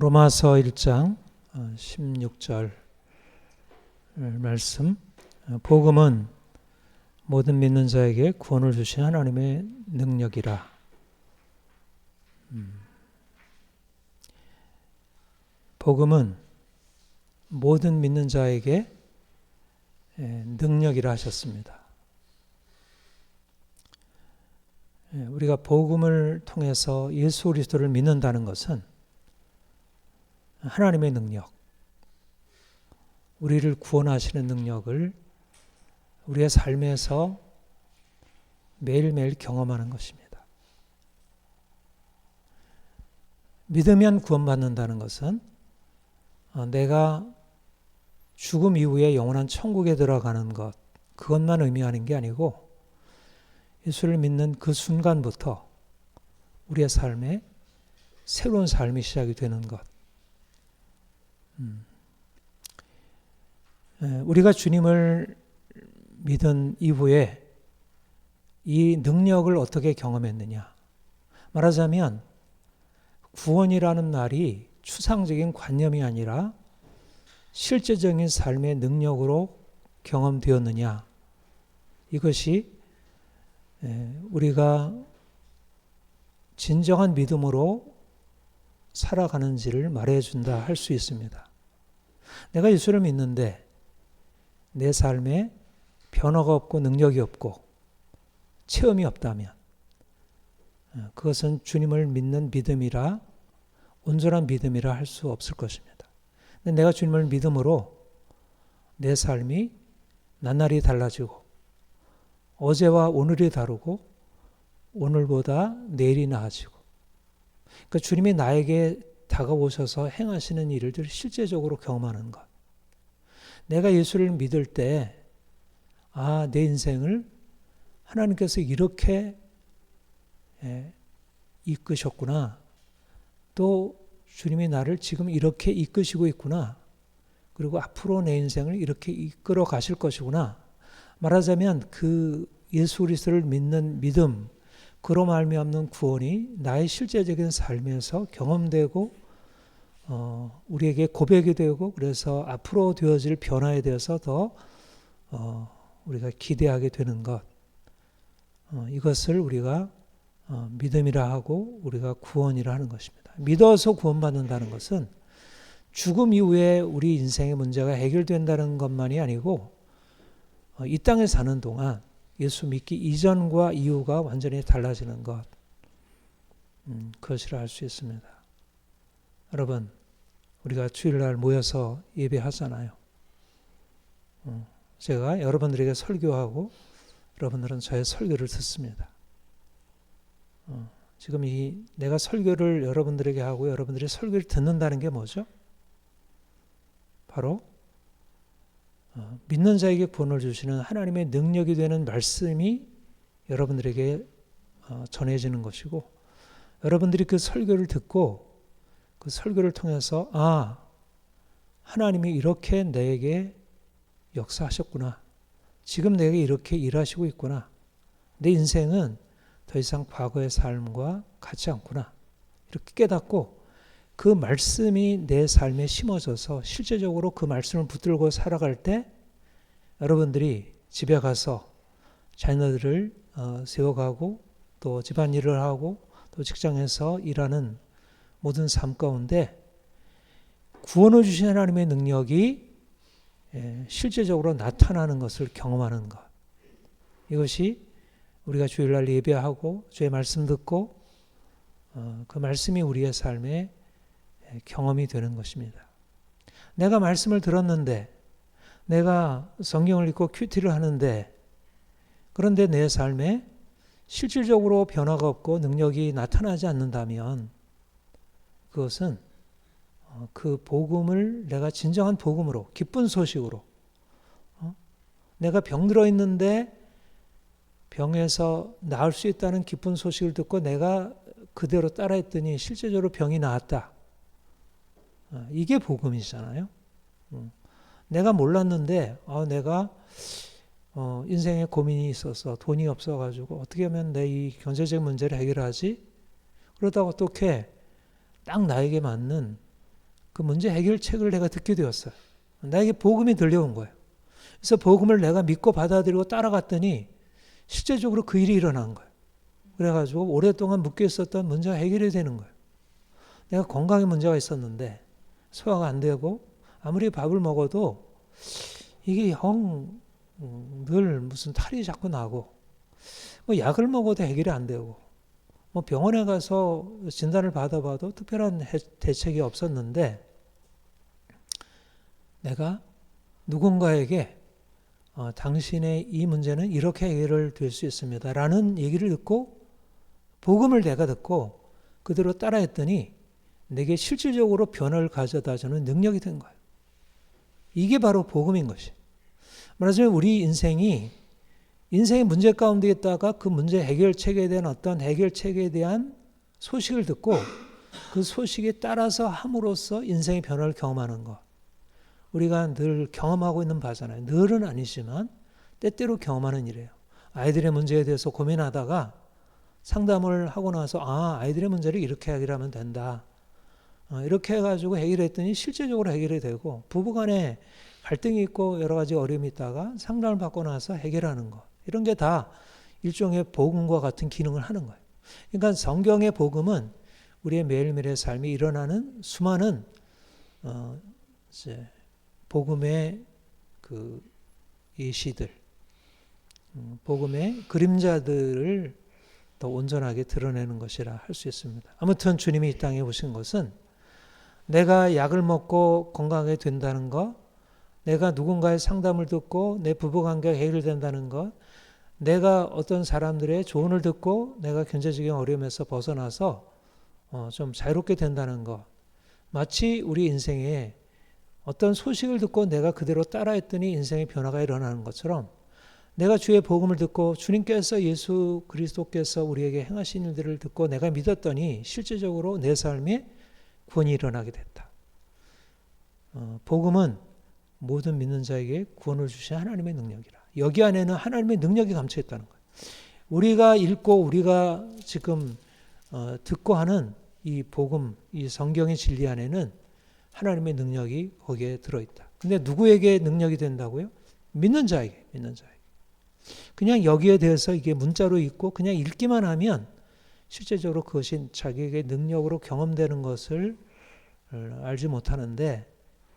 로마서 1장 16절 말씀. 복음은 모든 믿는 자에게 구원을 주신 하나님의 능력이라. 복음은 모든 믿는 자에게 능력이라 하셨습니다. 우리가 복음을 통해서 예수 그리스도를 믿는다는 것은 하나님의 능력, 우리를 구원하시는 능력을 우리의 삶에서 매일매일 경험하는 것입니다. 믿으면 구원받는다는 것은 내가 죽음 이후에 영원한 천국에 들어가는 것, 그것만 의미하는 게 아니고 예수를 믿는 그 순간부터 우리의 삶에 새로운 삶이 시작이 되는 것. 우리가 주님을 믿은 이후에 이 능력을 어떻게 경험했느냐. 말하자면 구원이라는 말이 추상적인 관념이 아니라 실제적인 삶의 능력으로 경험되었느냐. 이것이 우리가 진정한 믿음으로 살아가는지를 말해준다 할 수 있습니다. 내가 예수를 믿는데 내 삶에 변화가 없고 능력이 없고 체험이 없다면 그것은 주님을 믿는 믿음이라 온전한 믿음이라 할 수 없을 것입니다. 근데 내가 주님을 믿음으로 내 삶이 나날이 달라지고 어제와 오늘이 다르고 오늘보다 내일이 나아지고, 그러니까 주님이 나에게 다가오셔서 행하시는 일을 실제적으로 경험하는 것. 내가 예수를 믿을 때 내 인생을 하나님께서 이렇게 이끄셨구나. 또 주님이 나를 지금 이렇게 이끄시고 있구나. 그리고 앞으로 내 인생을 이렇게 이끌어 가실 것이구나. 말하자면 그 예수 그리스도를 믿는 믿음, 그로 말미암는 구원이 나의 실제적인 삶에서 경험되고 우리에게 고백이 되고, 그래서 앞으로 되어질 변화에 대해서 더 우리가 기대하게 되는 것, 이것을 우리가 믿음이라 하고 우리가 구원이라 하는 것입니다. 믿어서 구원받는다는 것은 죽음 이후에 우리 인생의 문제가 해결된다는 것만이 아니고 이 땅에 사는 동안 예수 믿기 이전과 이후가 완전히 달라지는 것, 그것이라 할 수 있습니다. 여러분, 우리가 주일날 모여서 예배하잖아요. 제가 여러분들에게 설교하고 여러분들은 저의 설교를 듣습니다. 지금 내가 설교를 여러분들에게 하고 여러분들이 설교를 듣는다는 게 뭐죠? 바로 믿는 자에게 구원을 주시는 하나님의 능력이 되는 말씀이 여러분들에게 전해지는 것이고, 여러분들이 그 설교를 듣고 그 설교를 통해서 하나님이 이렇게 내게 역사하셨구나. 지금 내게 이렇게 일하시고 있구나. 내 인생은 더 이상 과거의 삶과 같지 않구나. 이렇게 깨닫고 그 말씀이 내 삶에 심어져서 실제적으로 그 말씀을 붙들고 살아갈 때 여러분들이 집에 가서 자녀들을 세워가고 또 집안일을 하고 또 직장에서 일하는 모든 삶 가운데 구원을 주신 하나님의 능력이 실제적으로 나타나는 것을 경험하는 것. 이것이 우리가 주일날 예배하고 주의 말씀 듣고 그 말씀이 우리의 삶에 경험이 되는 것입니다. 내가 말씀을 들었는데, 내가 성경을 읽고 큐티를 하는데, 그런데 내 삶에 실질적으로 변화가 없고 능력이 나타나지 않는다면 그것은 그 복음을 내가 진정한 복음으로, 기쁜 소식으로, 내가 병들어 있는데 병에서 나을 수 있다는 기쁜 소식을 듣고 내가 그대로 따라했더니 실제적으로 병이 나았다. 이게 복음이잖아요. 내가 몰랐는데 내가 인생에 고민이 있어서 돈이 없어가지고 어떻게 하면 내 이 경제적 문제를 해결하지? 그러다가 어떻게 딱 나에게 맞는 그 문제 해결책을 내가 듣게 되었어요. 나에게 복음이 들려온 거예요. 그래서 복음을 내가 믿고 받아들이고 따라갔더니 실제적으로 그 일이 일어난 거예요. 그래가지고 오랫동안 묶여 있었던 문제가 해결이 되는 거예요. 내가 건강에 문제가 있었는데 소화가 안 되고 아무리 밥을 먹어도 이게 늘 무슨 탈이 자꾸 나고 뭐 약을 먹어도 해결이 안 되고 뭐 병원에 가서 진단을 받아봐도 특별한 대책이 없었는데 내가 누군가에게 당신의 이 문제는 이렇게 해결될 수 있습니다 라는 얘기를 듣고 복음을 내가 듣고 그대로 따라했더니 내게 실질적으로 변화를 가져다주는 능력이 된 거예요. 이게 바로 복음인 것이. 말하자면 우리 인생의 문제 가운데 있다가 그 문제 해결책에 대한 어떤 해결책에 대한 소식을 듣고 그 소식에 따라서 함으로써 인생의 변화를 경험하는 것. 우리가 늘 경험하고 있는 바잖아요. 늘은 아니지만 때때로 경험하는 일이에요. 아이들의 문제에 대해서 고민하다가 상담을 하고 나서 아이들의 문제를 이렇게 해결하면 된다. 이렇게 해가지고 해결했더니 실제적으로 해결이 되고 부부간에 갈등이 있고 여러 가지 어려움이 있다가 상담을 받고 나서 해결하는 것. 이런 게 다 일종의 복음과 같은 기능을 하는 거예요. 그러니까 성경의 복음은 우리의 매일매일의 삶이 일어나는 수많은 복음의 그 예시들, 복음의 그림자들을 더 온전하게 드러내는 것이라 할 수 있습니다. 아무튼 주님이 이 땅에 오신 것은 내가 약을 먹고 건강하게 된다는 것, 내가 누군가의 상담을 듣고 내 부부관계가 해결된다는 것, 내가 어떤 사람들의 조언을 듣고 내가 경제적인 어려움에서 벗어나서 좀 자유롭게 된다는 것, 마치 우리 인생에 어떤 소식을 듣고 내가 그대로 따라했더니 인생의 변화가 일어나는 것처럼 내가 주의 복음을 듣고 주님께서 예수 그리스도께서 우리에게 행하신 일들을 듣고 내가 믿었더니 실제적으로 내 삶에 구원이 일어나게 됐다. 복음은 모든 믿는 자에게 구원을 주신 하나님의 능력이라. 여기 안에는 하나님의 능력이 감춰 있다는 거예요. 우리가 읽고 우리가 지금 듣고 하는 이 복음, 이 성경의 진리 안에는 하나님의 능력이 거기에 들어있다. 근데 누구에게 능력이 된다고요? 믿는 자에게. 그냥 여기에 대해서 이게 문자로 읽고 그냥 읽기만 하면 실제적으로 그것이 자기에게 능력으로 경험되는 것을 알지 못하는데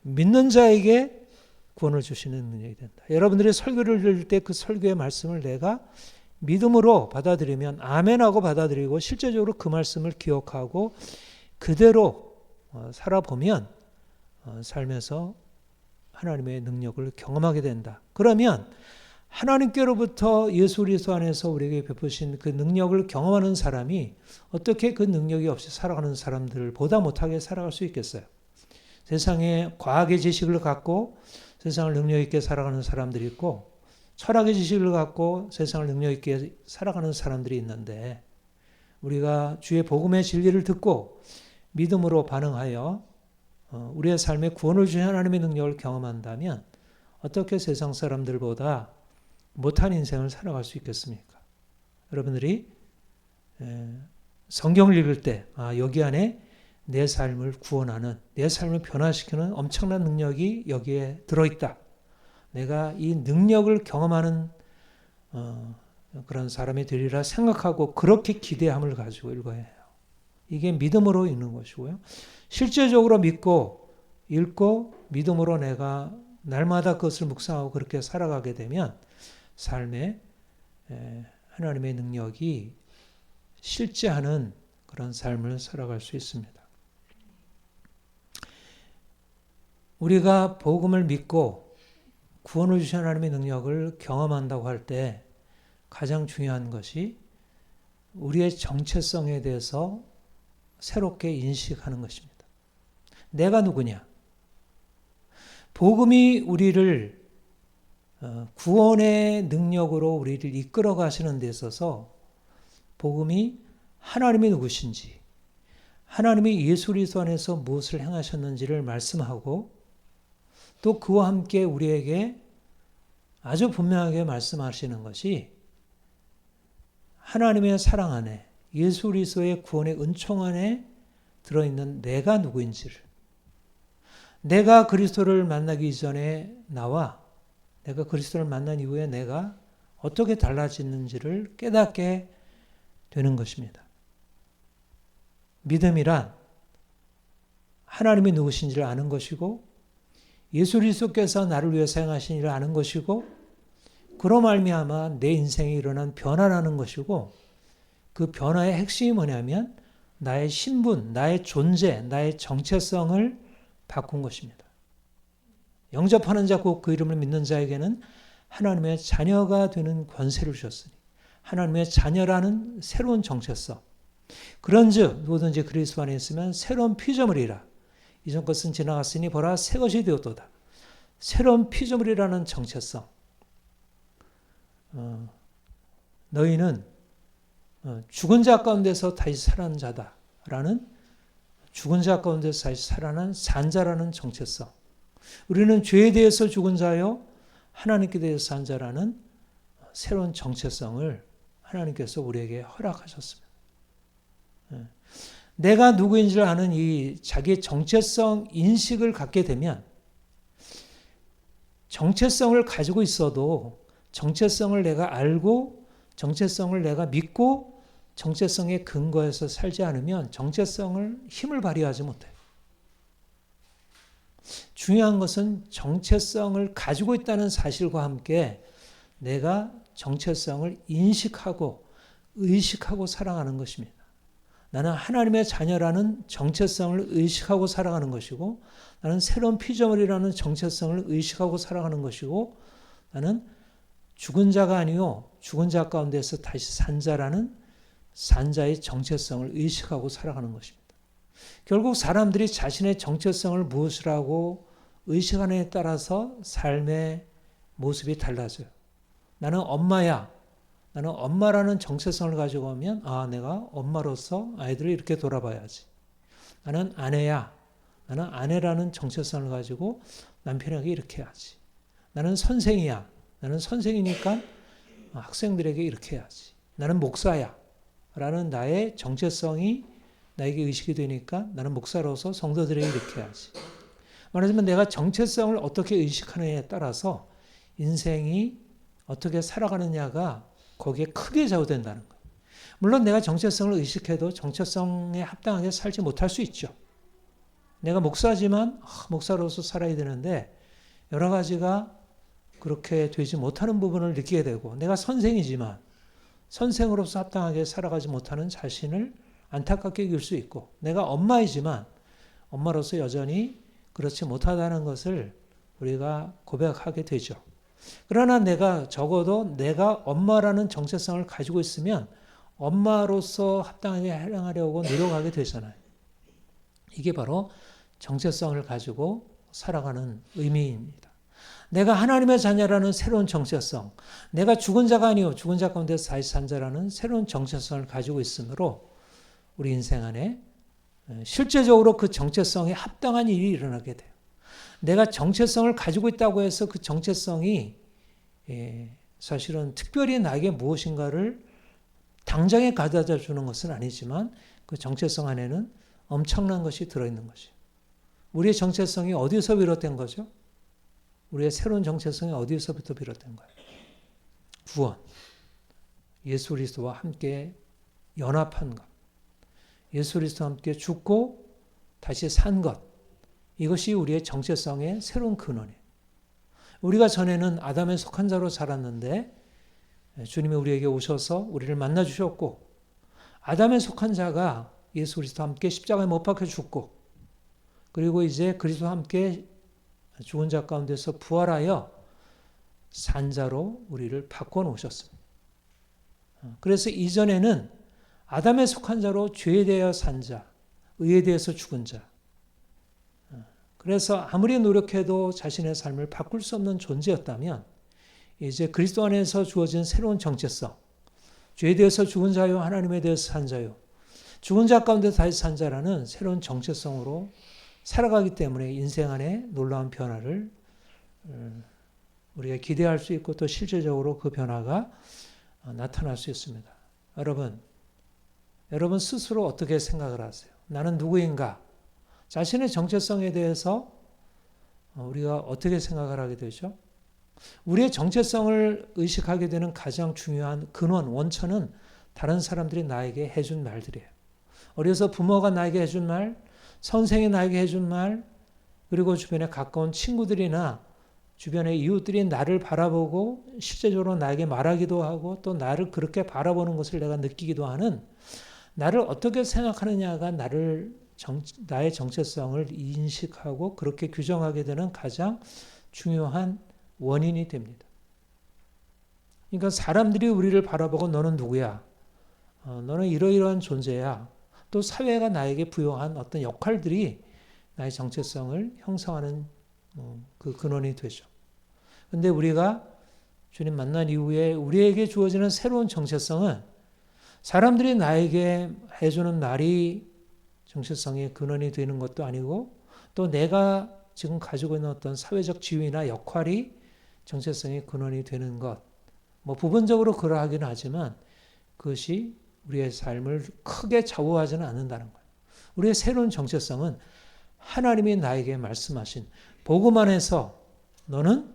믿는 자에게 구원을 주시는 능력이 된다. 여러분들이 설교를 들을 때 그 설교의 말씀을 내가 믿음으로 받아들이면 아멘하고 받아들이고 실제적으로 그 말씀을 기억하고 그대로 살아보면 삶에서 하나님의 능력을 경험하게 된다. 그러면 하나님께로부터 예수 그리스도 안에서 우리에게 베푸신 그 능력을 경험하는 사람이 어떻게 그 능력이 없이 살아가는 사람들보다 못하게 살아갈 수 있겠어요? 세상에 과학의 지식을 갖고 세상을 능력 있게 살아가는 사람들이 있고 철학의 지식을 갖고 세상을 능력 있게 살아가는 사람들이 있는데 우리가 주의 복음의 진리를 듣고 믿음으로 반응하여 우리의 삶에 구원을 주신 하나님의 능력을 경험한다면 어떻게 세상 사람들보다 못한 인생을 살아갈 수 있겠습니까? 여러분들이 성경을 읽을 때 여기 안에 내 삶을 구원하는, 내 삶을 변화시키는 엄청난 능력이 여기에 들어있다. 내가 이 능력을 경험하는 그런 사람이 되리라 생각하고 그렇게 기대함을 가지고 읽어야 해요. 이게 믿음으로 읽는 것이고요. 실제적으로 믿고 읽고 믿음으로 내가 날마다 그것을 묵상하고 그렇게 살아가게 되면 삶에 하나님의 능력이 실제하는 그런 삶을 살아갈 수 있습니다. 우리가 복음을 믿고 구원을 주신 하나님의 능력을 경험한다고 할 때 가장 중요한 것이 우리의 정체성에 대해서 새롭게 인식하는 것입니다. 내가 누구냐? 복음이 우리를 구원의 능력으로 우리를 이끌어 가시는 데 있어서 복음이 하나님이 누구신지, 하나님이 예수 그리스도 안에서 무엇을 행하셨는지를 말씀하고 또 그와 함께 우리에게 아주 분명하게 말씀하시는 것이 하나님의 사랑 안에 예수 그리스도의 구원의 은총 안에 들어있는 내가 누구인지를 내가 그리스도를 만나기 이전에 나와 내가 그리스도를 만난 이후에 내가 어떻게 달라지는지를 깨닫게 되는 것입니다. 믿음이란 하나님이 누구신지를 아는 것이고 예수 그리스도께서 나를 위해 사용하신 일을 아는 것이고 그로 말미암아 내 인생에 일어난 변화라는 것이고 그 변화의 핵심이 뭐냐면 나의 신분, 나의 존재, 나의 정체성을 바꾼 것입니다. 영접하는 자 곧 그 이름을 믿는 자에게는 하나님의 자녀가 되는 권세를 주셨으니 하나님의 자녀라는 새로운 정체성. 그런즉 누구든지 그리스도 안에 있으면 새로운 피조물이라. 이전 것은 지나갔으니 보라 새 것이 되었도다. 새로운 피조물이라는 정체성. 너희는 죽은 자 가운데서 다시 살아난 자다라는 죽은 자 가운데서 다시 살아난 산자라는 정체성. 우리는 죄에 대해서 죽은 자요 하나님께 대해서 산 자라는 새로운 정체성을 하나님께서 우리에게 허락하셨습니다. 내가 누구인지를 아는 이 자기의 정체성 인식을 갖게 되면 정체성을 가지고 있어도 정체성을 내가 알고 정체성을 내가 믿고 정체성에 근거해서 살지 않으면 정체성을 힘을 발휘하지 못해요. 중요한 것은 정체성을 가지고 있다는 사실과 함께 내가 정체성을 인식하고 의식하고 살아가는 것입니다. 나는 하나님의 자녀라는 정체성을 의식하고 살아가는 것이고 나는 새로운 피조물이라는 정체성을 의식하고 살아가는 것이고 나는 죽은 자가 아니요 죽은 자 가운데서 다시 산 자라는 산자의 정체성을 의식하고 살아가는 것입니다. 결국 사람들이 자신의 정체성을 무엇이라고 의식하느냐에 따라서 삶의 모습이 달라져요. 나는 엄마야. 나는 엄마라는 정체성을 가지고 오면 내가 엄마로서 아이들을 이렇게 돌아봐야지. 나는 아내야. 나는 아내라는 정체성을 가지고 남편에게 이렇게 해야지. 나는 선생이야. 나는 선생이니까 학생들에게 이렇게 해야지. 나는 목사야. 라는 나의 정체성이 나에게 의식이 되니까 나는 목사로서 성도들에게 이렇게 해야지. 말하자면 내가 정체성을 어떻게 의식하느냐에 따라서 인생이 어떻게 살아가느냐가 거기에 크게 좌우된다는 거예요. 물론 내가 정체성을 의식해도 정체성에 합당하게 살지 못할 수 있죠. 내가 목사지만 목사로서 살아야 되는데 여러 가지가 그렇게 되지 못하는 부분을 느끼게 되고 내가 선생이지만 선생으로서 합당하게 살아가지 못하는 자신을 안타깝게 여길 수 있고 내가 엄마이지만 엄마로서 여전히 그렇지 못하다는 것을 우리가 고백하게 되죠. 그러나 내가 적어도 내가 엄마라는 정체성을 가지고 있으면 엄마로서 합당하게 행하려고 노력하게 되잖아요. 이게 바로 정체성을 가지고 살아가는 의미입니다. 내가 하나님의 자녀라는 새로운 정체성, 내가 죽은 자가 아니요 죽은 자 가운데서 다시 산 자라는 새로운 정체성을 가지고 있으므로 우리 인생 안에 실제적으로 그 정체성에 합당한 일이 일어나게 돼요. 내가 정체성을 가지고 있다고 해서 그 정체성이 사실은 특별히 나에게 무엇인가를 당장에 가져다 주는 것은 아니지만 그 정체성 안에는 엄청난 것이 들어있는 것이에요. 우리의 정체성이 어디서 비롯된 거죠? 우리의 새로운 정체성이 어디서부터 비롯된 거예요? 구원. 예수 그리스도와 함께 연합한 것. 예수 그리스도와 함께 죽고 다시 산 것. 이것이 우리의 정체성의 새로운 근원이에요. 우리가 전에는 아담에 속한 자로 살았는데 주님이 우리에게 오셔서 우리를 만나 주셨고 아담에 속한 자가 예수 그리스도와 함께 십자가에 못 박혀 죽고 그리고 이제 그리스도와 함께 죽은 자 가운데서 부활하여 산 자로 우리를 바꿔놓으셨습니다. 그래서 이전에는 아담에 속한 자로 죄에 대하여 산 자, 의에 대해서 죽은 자. 그래서 아무리 노력해도 자신의 삶을 바꿀 수 없는 존재였다면 이제 그리스도 안에서 주어진 새로운 정체성, 죄에 대해서 죽은 자요, 하나님에 대해서 산 자요, 죽은 자 가운데 다시 산 자라는 새로운 정체성으로 살아가기 때문에 인생 안에 놀라운 변화를 우리가 기대할 수 있고 또 실제적으로 그 변화가 나타날 수 있습니다. 여러분 스스로 어떻게 생각을 하세요? 나는 누구인가? 자신의 정체성에 대해서 우리가 어떻게 생각을 하게 되죠? 우리의 정체성을 의식하게 되는 가장 중요한 근원, 원천은 다른 사람들이 나에게 해준 말들이에요. 어려서 부모가 나에게 해준 말, 선생이 나에게 해준 말, 그리고 주변에 가까운 친구들이나 주변의 이웃들이 나를 바라보고 실제적으로 나에게 말하기도 하고 또 나를 그렇게 바라보는 것을 내가 느끼기도 하는, 나를 어떻게 생각하느냐가 나의 정체성을 인식하고 그렇게 규정하게 되는 가장 중요한 원인이 됩니다. 그러니까 사람들이 우리를 바라보고 너는 누구야? 너는 이러이러한 존재야. 또 사회가 나에게 부여한 어떤 역할들이 나의 정체성을 형성하는 그 근원이 되죠. 근데 우리가 주님 만난 이후에 우리에게 주어지는 새로운 정체성은 사람들이 나에게 해주는 말이 정체성의 근원이 되는 것도 아니고 또 내가 지금 가지고 있는 어떤 사회적 지위나 역할이 정체성의 근원이 되는 것. 뭐 부분적으로 그러하긴 하지만 그것이 우리의 삶을 크게 좌우하지는 않는다는 거예요. 우리의 새로운 정체성은 하나님이 나에게 말씀하신 복음 안에서 너는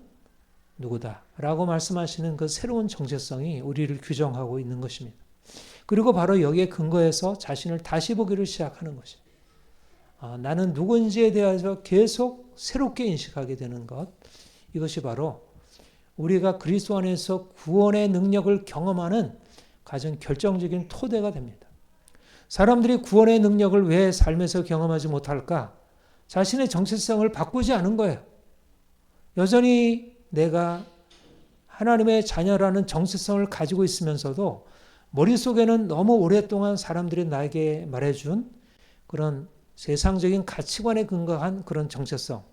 누구다 라고 말씀하시는 그 새로운 정체성이 우리를 규정하고 있는 것입니다. 그리고 바로 여기에 근거해서 자신을 다시 보기를 시작하는 것이에요. 나는 누군지에 대해서 계속 새롭게 인식하게 되는 것. 이것이 바로 우리가 그리스도 안에서 구원의 능력을 경험하는 가장 결정적인 토대가 됩니다. 사람들이 구원의 능력을 왜 삶에서 경험하지 못할까? 자신의 정체성을 바꾸지 않은 거예요. 여전히 내가 하나님의 자녀라는 정체성을 가지고 있으면서도 머릿속에는 너무 오랫동안 사람들이 나에게 말해준 그런 세상적인 가치관에 근거한 그런 정체성.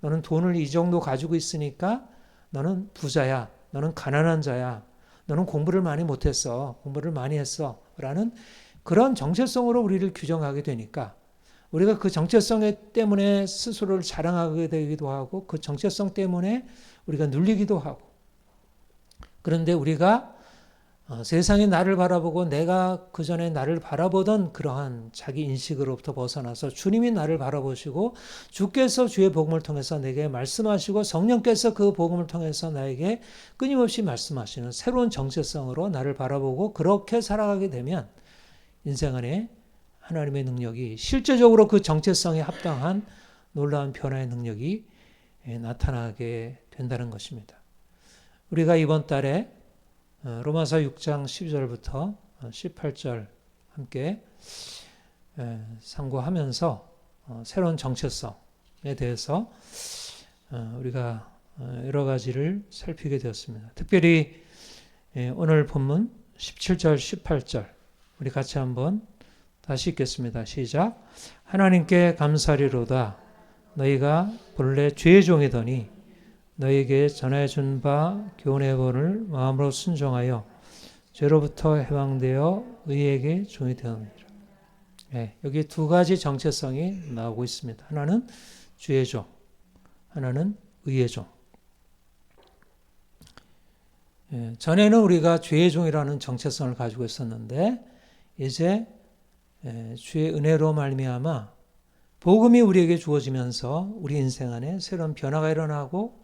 너는 돈을 이 정도 가지고 있으니까 너는 부자야. 너는 가난한 자야. 너는 공부를 많이 못했어. 공부를 많이 했어. 라는 그런 정체성으로 우리를 규정하게 되니까 우리가 그 정체성 때문에 스스로를 자랑하게 되기도 하고 그 정체성 때문에 우리가 눌리기도 하고, 그런데 우리가 세상이 나를 바라보고 내가 그전에 나를 바라보던 그러한 자기 인식으로부터 벗어나서 주님이 나를 바라보시고 주께서 주의 복음을 통해서 내게 말씀하시고 성령께서 그 복음을 통해서 나에게 끊임없이 말씀하시는 새로운 정체성으로 나를 바라보고 그렇게 살아가게 되면 인생 안에 하나님의 능력이 실제적으로 그 정체성에 합당한 놀라운 변화의 능력이 나타나게 된다는 것입니다. 우리가 이번 달에 로마서 6장 12절부터 18절 함께 상고하면서 새로운 정체성에 대해서 우리가 여러 가지를 살피게 되었습니다. 특별히 오늘 본문 17절, 18절 우리 같이 한번 다시 읽겠습니다. 시작. 하나님께 감사리로다. 너희가 본래 죄의 종이더니 너희에게 전해준 바 교훈의 본을 마음으로 순종하여 죄로부터 해방되어 의에게 종이 되었느니라. 여기 두 가지 정체성이 나오고 있습니다. 하나는 주의 종, 하나는 의의 종. 전에는 우리가 죄의 종이라는 정체성을 가지고 있었는데 이제 주의 은혜로 말미암아 복음이 우리에게 주어지면서 우리 인생 안에 새로운 변화가 일어나고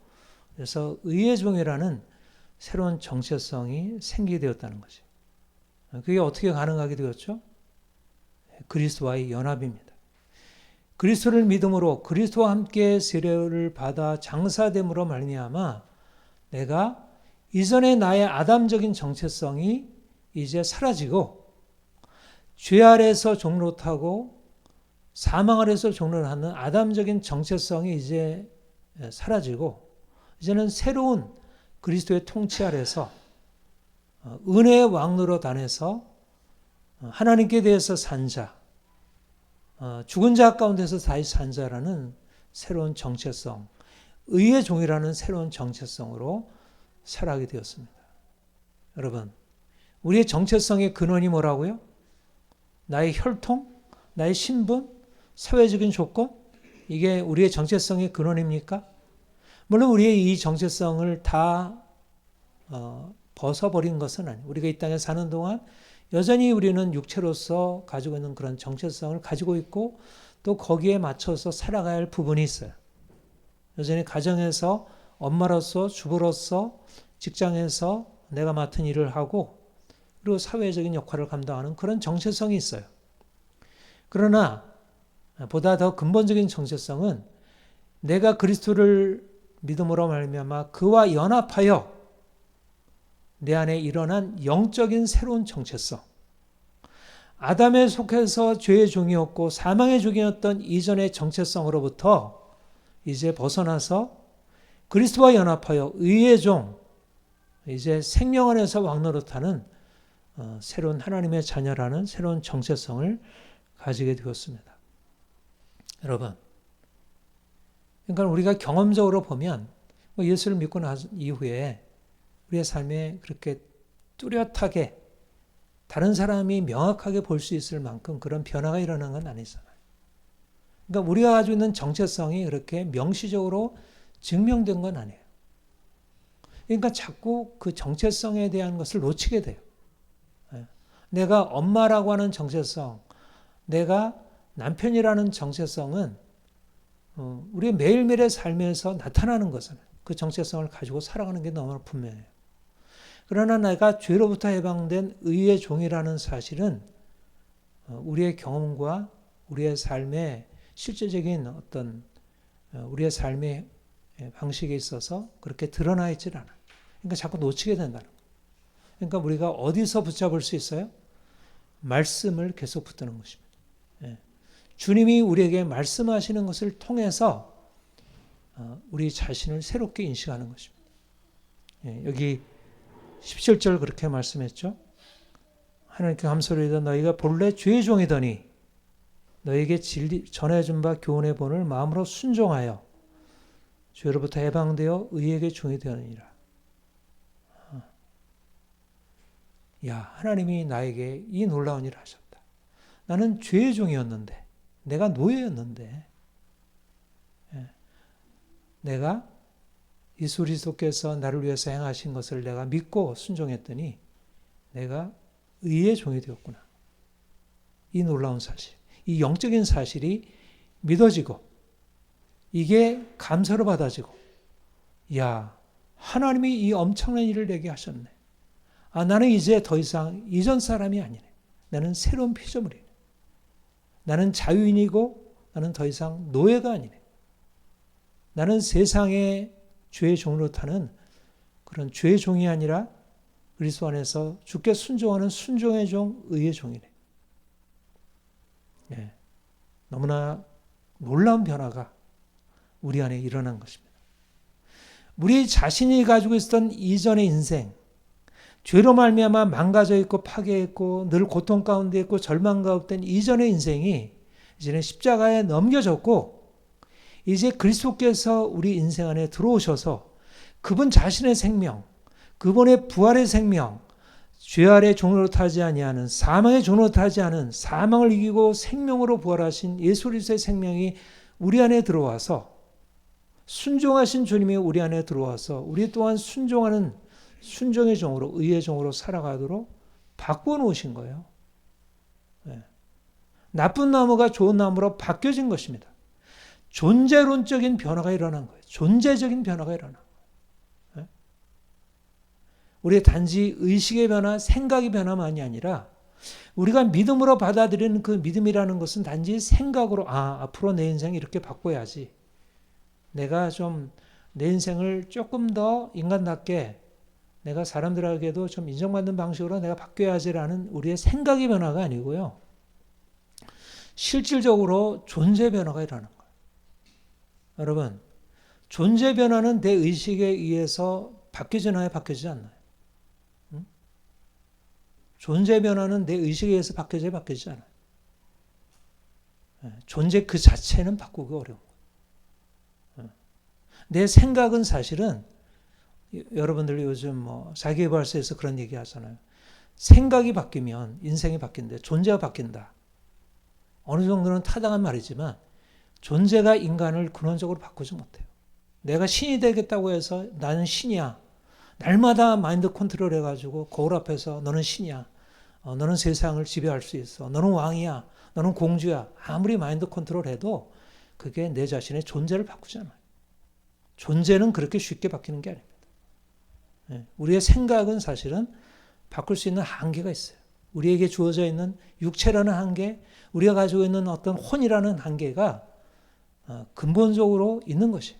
그래서 의의 종이라는 새로운 정체성이 생기게 되었다는 거죠. 그게 어떻게 가능하게 되었죠? 그리스도와의 연합입니다. 그리스도를 믿음으로 그리스도와 함께 세례를 받아 장사됨으로 말미암아 내가 이전의 나의 아담적인 정체성이 이제 사라지고 죄 아래에서 종로타고 사망 아래에서 종로를 하는 아담적인 정체성이 이제 사라지고 이제는 새로운 그리스도의 통치 아래서 은혜의 왕노릇 안에서 하나님께 대해서 산 자, 죽은 자 가운데서 다시 산 자라는 새로운 정체성, 의의 종이라는 새로운 정체성으로 살아가게 되었습니다. 여러분, 우리의 정체성의 근원이 뭐라고요? 나의 혈통, 나의 신분, 사회적인 조건? 이게 우리의 정체성의 근원입니까? 물론 우리의 이 정체성을 다 벗어버린 것은 아니에요. 우리가 이 땅에 사는 동안 여전히 우리는 육체로서 가지고 있는 그런 정체성을 가지고 있고 또 거기에 맞춰서 살아가야 할 부분이 있어요. 여전히 가정에서 엄마로서, 주부로서, 직장에서 내가 맡은 일을 하고 그리고 사회적인 역할을 감당하는 그런 정체성이 있어요. 그러나 보다 더 근본적인 정체성은 내가 그리스도를 믿음으로 말미암아 그와 연합하여 내 안에 일어난 영적인 새로운 정체성. 아담에 속해서 죄의 종이었고 사망의 종이었던 이전의 정체성으로부터 이제 벗어나서 그리스도와 연합하여 의의 종, 이제 생명 안에서 왕노릇하는 새로운 하나님의 자녀라는 새로운 정체성을 가지게 되었습니다. 여러분, 그러니까 우리가 경험적으로 보면 예수를 믿고 난 이후에 우리의 삶에 그렇게 뚜렷하게 다른 사람이 명확하게 볼 수 있을 만큼 그런 변화가 일어난 건 아니잖아요. 그러니까 우리가 가지고 있는 정체성이 그렇게 명시적으로 증명된 건 아니에요. 그러니까 자꾸 그 정체성에 대한 것을 놓치게 돼요. 내가 엄마라고 하는 정체성, 내가 남편이라는 정체성은 우리의 매일매일의 삶에서 나타나는 거잖아요. 그 정체성을 가지고 살아가는 게 너무나 분명해요. 그러나 내가 죄로부터 해방된 의의 종이라는 사실은 우리의 경험과 우리의 삶의 실제적인 어떤 우리의 삶의 방식에 있어서 그렇게 드러나 있질 않아요. 그러니까 자꾸 놓치게 된다는 거예요. 그러니까 우리가 어디서 붙잡을 수 있어요? 말씀을 계속 붙드는 것입니다. 주님이 우리에게 말씀하시는 것을 통해서 우리 자신을 새롭게 인식하는 것입니다. 여기 17절 그렇게 말씀했죠. 하나님께 감사드리다 너희가 본래 죄의 종이더니 너에게 전해준 바 교훈의 본을 마음으로 순종하여 죄로부터 해방되어 의에게 종이 되었느니라. 야, 하나님이 나에게 이 놀라운 일을 하셨다. 나는 죄의 종이었는데, 내가 노예였는데, 내가 예수 그리스도께서 나를 위해서 행하신 것을 내가 믿고 순종했더니 내가 의의 종이 되었구나. 이 놀라운 사실, 이 영적인 사실이 믿어지고 이게 감사로 받아지고, 야, 하나님이 이 엄청난 일을 내게 하셨네. 아, 나는 이제 더 이상 이전 사람이 아니네. 나는 새로운 피조물이네. 나는 자유인이고 나는 더 이상 노예가 아니네. 나는 세상의 죄의 종으로 타는 그런 죄의 종이 아니라 그리스도 안에서 주께 순종하는 순종의 종, 의의 종이네. 네. 너무나 놀라운 변화가 우리 안에 일어난 것입니다. 우리 자신이 가지고 있었던 이전의 인생, 죄로 말미암아 망가져 있고 파괴했고 늘 고통 가운데 있고 절망 가운데 있던 이전의 인생이 이제는 십자가에 넘겨졌고 이제 그리스도께서 우리 인생 안에 들어오셔서 그분 자신의 생명, 그분의 부활의 생명, 죄 아래 종으로 타지 아니하는 사망의 종으로 타지 않은 사망을 이기고 생명으로 부활하신 예수 그리스도의 생명이 우리 안에 들어와서 순종하신 주님이 우리 안에 들어와서 우리 또한 순종하는 순종의 종으로 의의 종으로 살아가도록 바꾸어 놓으신 거예요. 네. 나쁜 나무가 좋은 나무로 바뀌어진 것입니다. 존재론적인 변화가 일어난 거예요. 존재적인 변화가 일어난 거예요. 우리의 단지 의식의 변화, 생각의 변화만이 아니라 우리가 믿음으로 받아들이는 그 믿음이라는 것은 단지 생각으로 앞으로 내 인생 이렇게 바꿔야지. 내가 좀 내 인생을 조금 더 인간답게 내가 사람들에게도 좀 인정받는 방식으로 내가 바뀌어야지라는 우리의 생각의 변화가 아니고요. 실질적으로 존재 변화가 일어나는 거예요. 여러분, 존재 변화는 내 의식에 의해서 바뀌지나요? 바뀌지 않나요? 응? 존재 변화는 내 의식에 의해서 바뀌지 않아요. 존재 그 자체는 바꾸기 어려운 거예요. 내 생각은 사실은 여러분들 요즘 자기개발서에서 그런 얘기 하잖아요. 생각이 바뀌면 인생이 바뀐대. 존재가 바뀐다. 어느 정도는 타당한 말이지만 존재가 인간을 근원적으로 바꾸지 못해요. 내가 신이 되겠다고 해서 나는 신이야. 날마다 마인드 컨트롤 해가지고 거울 앞에서 너는 신이야. 너는 세상을 지배할 수 있어. 너는 왕이야. 너는 공주야. 아무리 마인드 컨트롤 해도 그게 내 자신의 존재를 바꾸지 않아요. 존재는 그렇게 쉽게 바뀌는 게 아닙니다. 우리의 생각은 사실은 바꿀 수 있는 한계가 있어요. 우리에게 주어져 있는 육체라는 한계, 우리가 가지고 있는 어떤 혼이라는 한계가 근본적으로 있는 것이에요.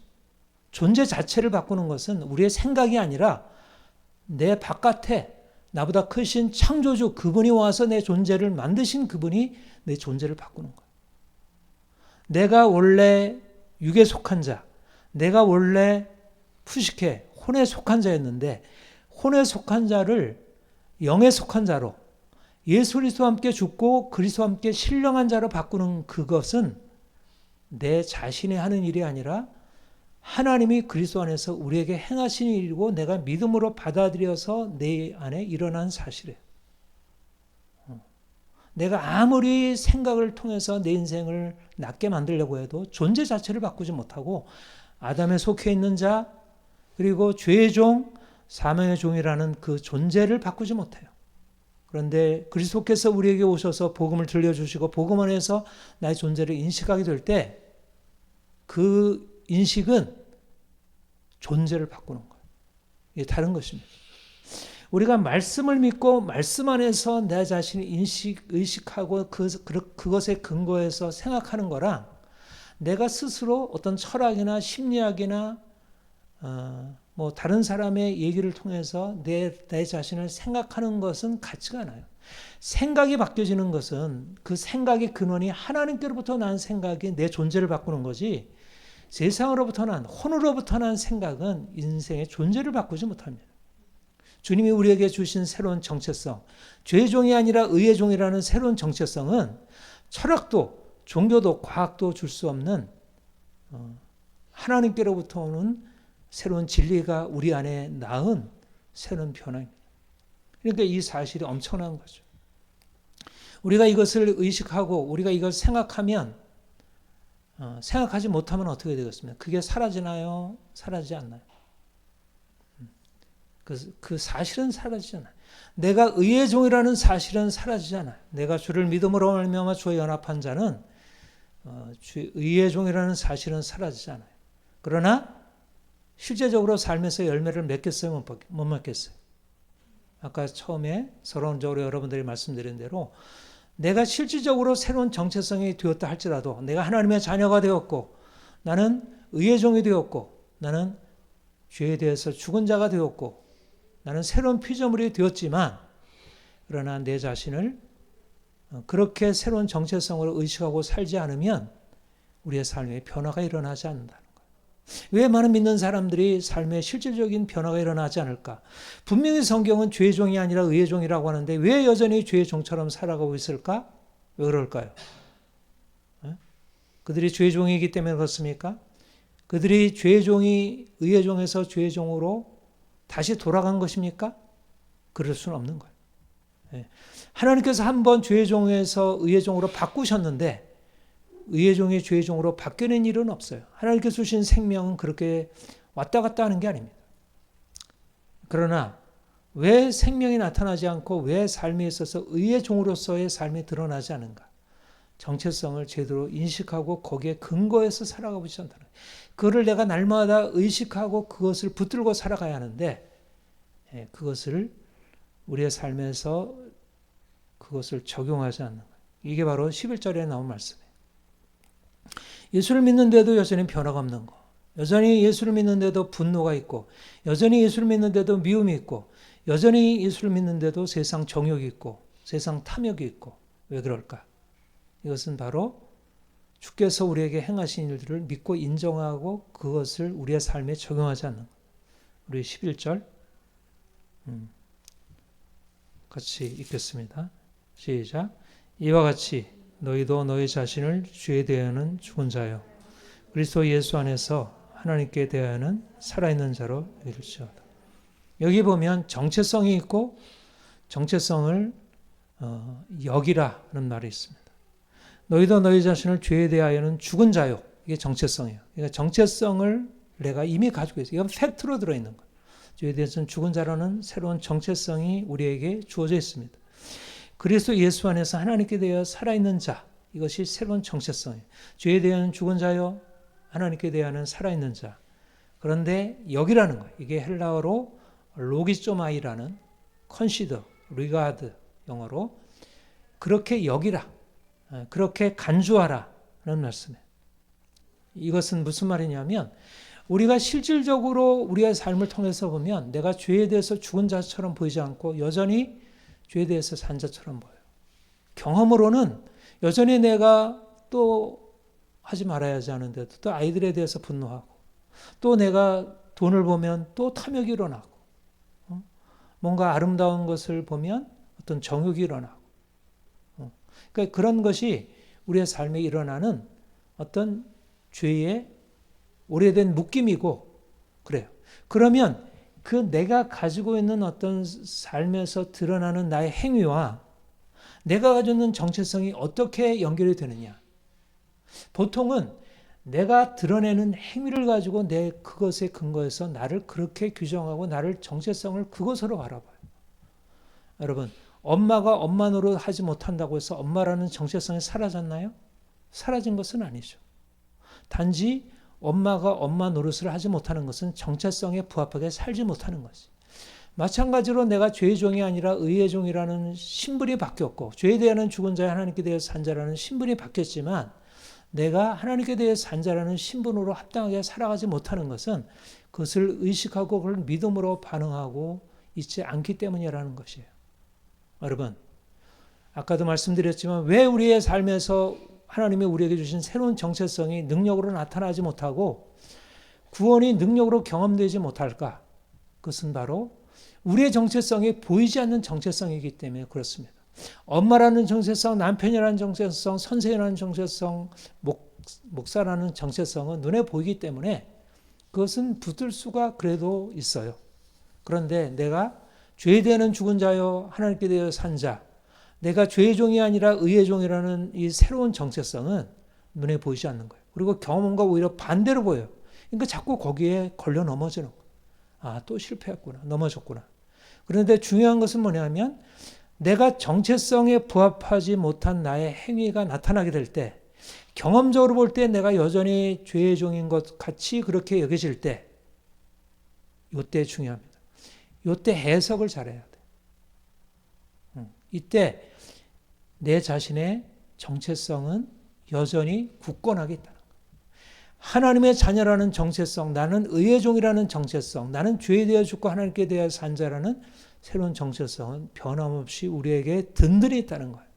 존재 자체를 바꾸는 것은 우리의 생각이 아니라 내 바깥에 나보다 크신 창조주 그분이 와서 내 존재를 만드신 그분이 내 존재를 바꾸는 거예요. 내가 원래 육에 속한 자, 내가 원래 푸시케 혼에 속한 자였는데 혼에 속한 자를 영에 속한 자로 예수 그리스도와 함께 죽고 그리스도와 함께 신령한 자로 바꾸는 그것은 내 자신이 하는 일이 아니라 하나님이 그리스도 안에서 우리에게 행하신 일이고 내가 믿음으로 받아들여서 내 안에 일어난 사실이에요. 내가 아무리 생각을 통해서 내 인생을 낫게 만들려고 해도 존재 자체를 바꾸지 못하고 아담에 속해 있는 자 그리고 죄의 종, 사망의 종이라는 그 존재를 바꾸지 못해요. 그런데 그리스도께서 우리에게 오셔서 복음을 들려주시고 복음 안에서 나의 존재를 인식하게 될 때 그 인식은 존재를 바꾸는 거예요. 이게 다른 것입니다. 우리가 말씀을 믿고 말씀 안에서 내 자신이 의식하고 그것에 근거해서 생각하는 거랑 내가 스스로 어떤 철학이나 심리학이나 뭐 다른 사람의 얘기를 통해서 내 자신을 생각하는 것은 같지가 않아요. 생각이 바뀌어지는 것은 그 생각의 근원이 하나님께로부터 난 생각이 내 존재를 바꾸는 거지 세상으로부터 난 혼으로부터 난 생각은 인생의 존재를 바꾸지 못합니다. 주님이 우리에게 주신 새로운 정체성, 죄의 종이 아니라 의의 종이라는 새로운 정체성은 철학도 종교도 과학도 줄 수 없는 하나님께로부터 오는 새로운 진리가 우리 안에 낳은 새로운 변화입니다. 그러니까 이 사실이 엄청난 거죠. 우리가 이것을 의식하고 우리가 이걸 생각하면 생각하지 못하면 어떻게 되겠습니까? 그게 사라지나요? 사라지지 않나요? 그 사실은 사라지지 않아요. 내가 의의 종이라는 사실은 사라지지 않아요. 내가 주를 믿음으로 말미암아 주와 연합한 자는 의의 종이라는 사실은 사라지지 않아요. 그러나 실제적으로 삶에서 열매를 맺겠어요? 못 맺겠어요? 아까 처음에 서론적으로 여러분들이 말씀드린 대로 내가 실질적으로 새로운 정체성이 되었다 할지라도 내가 하나님의 자녀가 되었고 나는 의의 종이 되었고 나는 죄에 대해서 죽은 자가 되었고 나는 새로운 피조물이 되었지만 그러나 내 자신을 그렇게 새로운 정체성으로 의식하고 살지 않으면 우리의 삶에 변화가 일어나지 않는다는 거예요. 왜 많은 믿는 사람들이 삶에 실질적인 변화가 일어나지 않을까? 분명히 성경은 죄의 종이 아니라 의의 종이라고 하는데 왜 여전히 죄의 종처럼 살아가고 있을까? 왜 그럴까요? 그들이 죄의 종이기 때문에 그렇습니까? 그들이 죄의 종이 의의 종에서 죄의 종으로 다시 돌아간 것입니까? 그럴 수는 없는 거예요. 하나님께서 한번 죄의 종에서 의의 종으로 바꾸셨는데 의의 종이 죄의 종으로 바뀌는 일은 없어요. 하나님께서 주신 생명은 그렇게 왔다 갔다 하는 게 아닙니다. 그러나 왜 생명이 나타나지 않고 왜 삶에 있어서 의의 종으로서의 삶이 드러나지 않은가? 정체성을 제대로 인식하고 거기에 근거해서 살아가고 있지 않다는 거예요. 그거를 내가 날마다 의식하고 그것을 붙들고 살아가야 하는데 그것을 우리의 삶에서 그것을 적용하지 않는 거예요. 이게 바로 11절에 나온 말씀이에요. 예수를 믿는데도 여전히 변화가 없는 거. 여전히 예수를 믿는데도 분노가 있고 여전히 예수를 믿는데도 미움이 있고 여전히 예수를 믿는데도 세상 정욕이 있고 세상 탐욕이 있고 왜 그럴까? 이것은 바로 주께서 우리에게 행하신 일들을 믿고 인정하고 그것을 우리의 삶에 적용하지 않는 것. 우리 11절 같이 읽겠습니다. 시작. 이와 같이 너희도 너희 자신을 주에 대하여는 죽은 자요 그리스도 예수 안에서 하나님께 대하여는 살아있는 자로 여길지어다. 여기 보면 정체성이 있고 정체성을 여기라는 말이 있습니다. 너희도 너희 자신을 죄에 대하여는 죽은 자요. 이게 정체성이에요. 그러니까 정체성을 내가 이미 가지고 있어요. 이건 팩트로 들어있는 거예요. 죄에 대해서는 죽은 자라는 새로운 정체성이 우리에게 주어져 있습니다. 그리스도 예수 안에서 하나님께 대하여 살아있는 자. 이것이 새로운 정체성이에요. 죄에 대한 죽은 자요. 하나님께 대하여는 살아있는 자. 그런데 여기라는 거예요. 이게 헬라어로 로기조마이라는 컨시더, 리가드 영어로 그렇게 여기라, 그렇게 간주하라는 말씀이에요. 이것은 무슨 말이냐면 우리가 실질적으로 우리의 삶을 통해서 보면 내가 죄에 대해서 죽은 자처럼 보이지 않고 여전히 죄에 대해서 산 자처럼 보여요. 경험으로는 여전히 내가 또 하지 말아야 하지 않은데도 또 아이들에 대해서 분노하고 또 내가 돈을 보면 또 탐욕이 일어나고 뭔가 아름다운 것을 보면 어떤 정욕이 일어나고 그러니까 그런 것이 우리의 삶에 일어나는 어떤 죄의 오래된 묶임이고 그래요. 그러면 그 내가 가지고 있는 어떤 삶에서 드러나는 나의 행위와 내가 가지고 있는 정체성이 어떻게 연결이 되느냐. 보통은 내가 드러내는 행위를 가지고 내 그것에 근거해서 나를 그렇게 규정하고 나를 정체성을 그것으로 바라봐요. 여러분, 엄마가 엄마 노릇 하지 못한다고 해서 엄마라는 정체성이 사라졌나요? 사라진 것은 아니죠. 단지 엄마가 엄마 노릇을 하지 못하는 것은 정체성에 부합하게 살지 못하는 것이. 마찬가지로 내가 죄의 종이 아니라 의의 종이라는 신분이 바뀌었고 죄에 대한 죽은 자의 하나님께 대해서 산 자라는 신분이 바뀌었지만 내가 하나님께 대해서 산 자라는 신분으로 합당하게 살아가지 못하는 것은 그것을 의식하고 그걸 믿음으로 반응하고 있지 않기 때문이라는 것이에요. 여러분, 아까도 말씀드렸지만 왜 우리의 삶에서 하나님이 우리에게 주신 새로운 정체성이 능력으로 나타나지 못하고 구원이 능력으로 경험되지 못할까? 그것은 바로 우리의 정체성이 보이지 않는 정체성이기 때문에 그렇습니다. 엄마라는 정체성, 남편이라는 정체성, 선생이라는 정체성, 목사라는 정체성은 눈에 보이기 때문에 그것은 붙들 수가 그래도 있어요. 그런데 내가 죄에 대한 죽은 자여 하나님께 대하여 산 자, 내가 죄의 종이 아니라 의의 종이라는 이 새로운 정체성은 눈에 보이지 않는 거예요. 그리고 경험과 오히려 반대로 보여요. 그러니까 자꾸 거기에 걸려 넘어지는 거예요. 아, 또 실패했구나. 넘어졌구나. 그런데 중요한 것은 뭐냐면 내가 정체성에 부합하지 못한 나의 행위가 나타나게 될 때 경험적으로 볼 때 내가 여전히 죄의 종인 것 같이 그렇게 여겨질 때 이때 중요합니다. 이때 해석을 잘해야 돼. 이때 내 자신의 정체성은 여전히 굳건하게 있다는 거예요. 하나님의 자녀라는 정체성, 나는 의의 종이라는 정체성, 나는 죄에 대해 죽고 하나님께 대해 산 자라는 새로운 정체성은 변함없이 우리에게 든든히 있다는 거예요.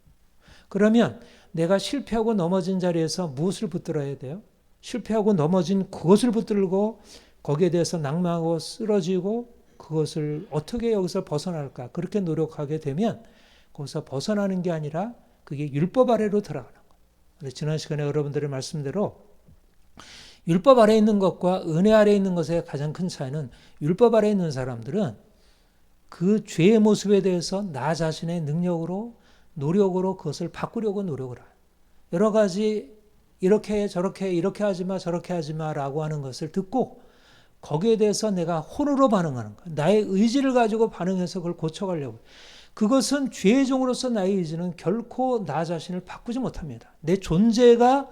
그러면 내가 실패하고 넘어진 자리에서 무엇을 붙들어야 돼요? 실패하고 넘어진 그것을 붙들고 거기에 대해서 낭망하고 쓰러지고 그것을 어떻게 여기서 벗어날까? 그렇게 노력하게 되면 거기서 벗어나는 게 아니라 그게 율법 아래로 들어가는 거예요. 지난 시간에 여러분들의 말씀대로 율법 아래에 있는 것과 은혜 아래에 있는 것의 가장 큰 차이는 율법 아래에 있는 사람들은 그 죄의 모습에 대해서 나 자신의 능력으로 노력으로 그것을 바꾸려고 노력을 해요. 여러 가지 이렇게 저렇게 이렇게 하지 마 저렇게 하지 마라고 하는 것을 듣고 거기에 대해서 내가 혼으로 반응하는 거예요. 나의 의지를 가지고 반응해서 그걸 고쳐가려고. 그것은 죄의 종으로서 나의 의지는 결코 나 자신을 바꾸지 못합니다. 내 존재가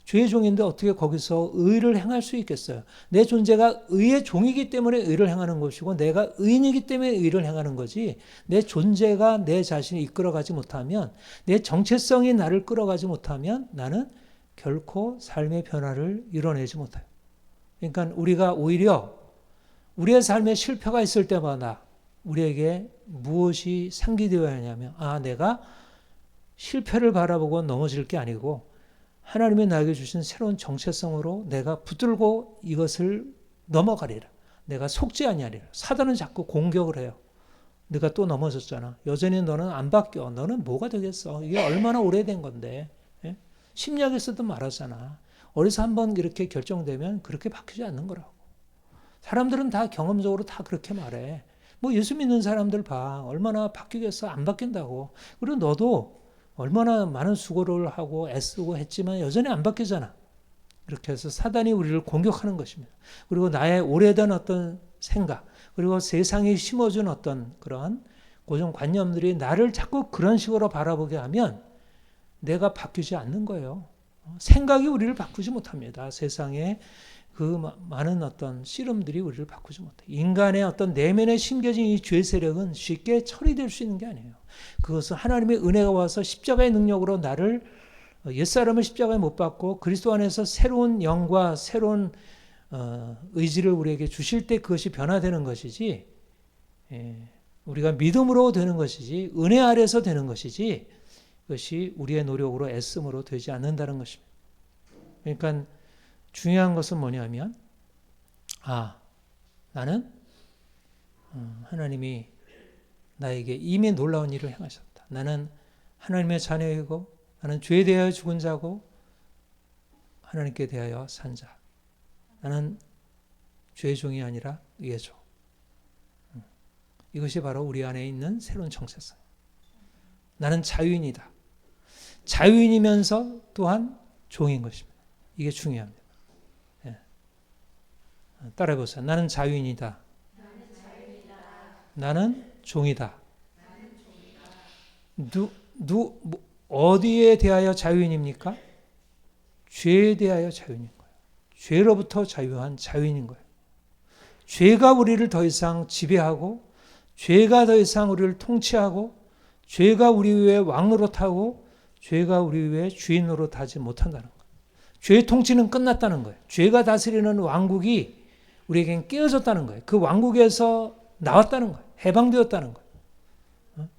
죄의 종인데 어떻게 거기서 의를 행할 수 있겠어요? 내 존재가 의의 종이기 때문에 의를 행하는 것이고 내가 의인이기 때문에 의를 행하는 거지 내 존재가 내 자신이 이끌어가지 못하면 내 정체성이 나를 끌어가지 못하면 나는 결코 삶의 변화를 이뤄내지 못해요. 그러니까 우리가 오히려 우리의 삶에 실패가 있을 때마다 우리에게 무엇이 상기되어야 하냐면 내가 실패를 바라보고 넘어질 게 아니고 하나님이 나에게 주신 새로운 정체성으로 내가 붙들고 이것을 넘어가리라. 내가 속지 아니하리라. 사단은 자꾸 공격을 해요. 네가 또 넘어졌잖아. 여전히 너는 안 바뀌어. 너는 뭐가 되겠어. 이게 얼마나 오래된 건데. 예? 심리학에서도 말하잖아. 어디서 한번 이렇게 결정되면 그렇게 바뀌지 않는 거라고. 사람들은 다 경험적으로 다 그렇게 말해. 뭐 예수 믿는 사람들 봐. 얼마나 바뀌겠어. 안 바뀐다고. 그리고 너도 얼마나 많은 수고를 하고 애쓰고 했지만 여전히 안 바뀌잖아. 이렇게 해서 사단이 우리를 공격하는 것입니다. 그리고 나의 오래된 어떤 생각, 그리고 세상이 심어준 어떤 그런 고정관념들이 나를 자꾸 그런 식으로 바라보게 하면 내가 바뀌지 않는 거예요. 생각이 우리를 바꾸지 못합니다. 세상에 그 많은 어떤 씨름들이 우리를 바꾸지 못해. 인간의 어떤 내면에 심겨진 이 죄 세력은 쉽게 처리될 수 있는 게 아니에요. 그것은 하나님의 은혜가 와서 십자가의 능력으로 나를 옛사람을 십자가에 못 박고 그리스도 안에서 새로운 영과 새로운 의지를 우리에게 주실 때 그것이 변화되는 것이지, 우리가 믿음으로 되는 것이지, 은혜 아래서 되는 것이지, 그것이 우리의 노력으로 애씀으로 되지 않는다는 것입니다. 그러니까 중요한 것은 뭐냐면, 나는 하나님이 나에게 이미 놀라운 일을 행하셨다. 나는 하나님의 자녀이고, 나는 죄에 대하여 죽은 자고, 하나님께 대하여 산 자. 나는 죄의 종이 아니라 의의 종. 이것이 바로 우리 안에 있는 새로운 정체성. 나는 자유인이다. 자유인이면서 또한 종인 것입니다. 이게 중요합니다. 따라해보세요. 나는 자유인이다. 나는 종이다. 어디에 대하여 자유인입니까? 죄에 대하여 자유인인 거예요. 죄로부터 자유한 자유인인 거예요. 죄가 우리를 더 이상 지배하고, 죄가 더 이상 우리를 통치하고, 죄가 우리 위에 왕노릇하고, 죄가 우리 위에 주인 노릇하지 못한다는 거예요. 죄의 통치는 끝났다는 거예요. 죄가 다스리는 왕국이 우리에겐 깨어졌다는 거예요. 그 왕국에서 나왔다는 거예요. 해방되었다는 거예요.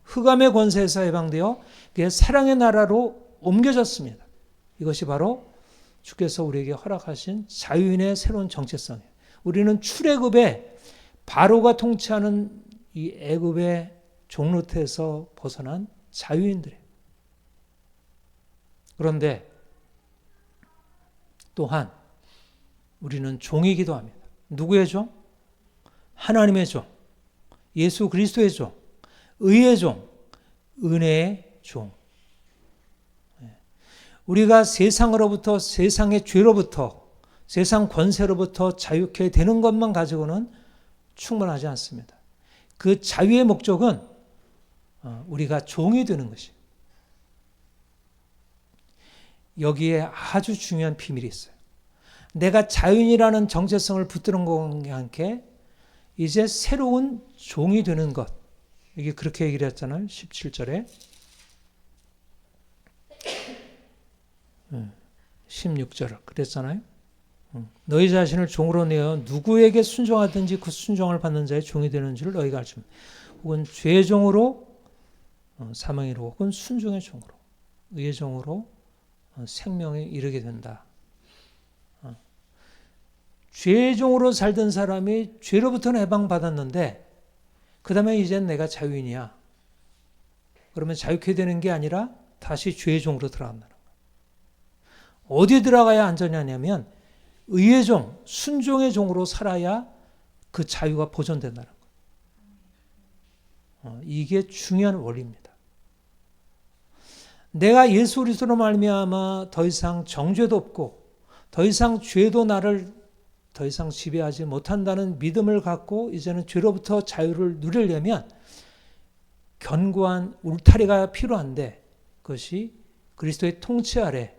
흑암의 권세에서 해방되어 그의 사랑의 나라로 옮겨졌습니다. 이것이 바로 주께서 우리에게 허락하신 자유인의 새로운 정체성이에요. 우리는 출애굽에 바로가 통치하는 이 애굽의 종노릇에서 벗어난 자유인들이에요. 그런데 또한 우리는 종이기도 합니다. 누구의 종? 하나님의 종, 예수 그리스도의 종, 의의 종, 은혜의 종. 우리가 세상으로부터, 세상의 죄로부터, 세상 권세로부터 자유케 되는 것만 가지고는 충분하지 않습니다. 그 자유의 목적은 우리가 종이 되는 것이에요. 여기에 아주 중요한 비밀이 있어요. 내가 자유인이라는 정체성을 붙드는 것과 함께 이제 새로운 종이 되는 것. 이게 그렇게 얘기를 했잖아요. 17절에. 16절을 그랬잖아요. 너희 자신을 종으로 내어 누구에게 순종하든지 그 순종을 받는 자의 종이 되는 줄 너희가 알지. 혹은 죄의 종으로 사망에 이르고, 혹은 순종의 종으로, 의의 종으로 생명에 이르게 된다. 죄의 종으로 살던 사람이 죄로부터는 해방받았는데 그 다음에 이젠 내가 자유인이야. 그러면 자유케 되는 게 아니라 다시 죄의 종으로 들어간다는 거예요. 어디에 들어가야 안전하냐면 의의 종, 순종의 종으로 살아야 그 자유가 보존된다는 거예요. 이게 중요한 원리입니다. 내가 예수 그리스도로 말미암아 더 이상 정죄도 없고 더 이상 죄도 나를 더 이상 지배하지 못한다는 믿음을 갖고 이제는 죄로부터 자유를 누리려면 견고한 울타리가 필요한데, 그것이 그리스도의 통치 아래,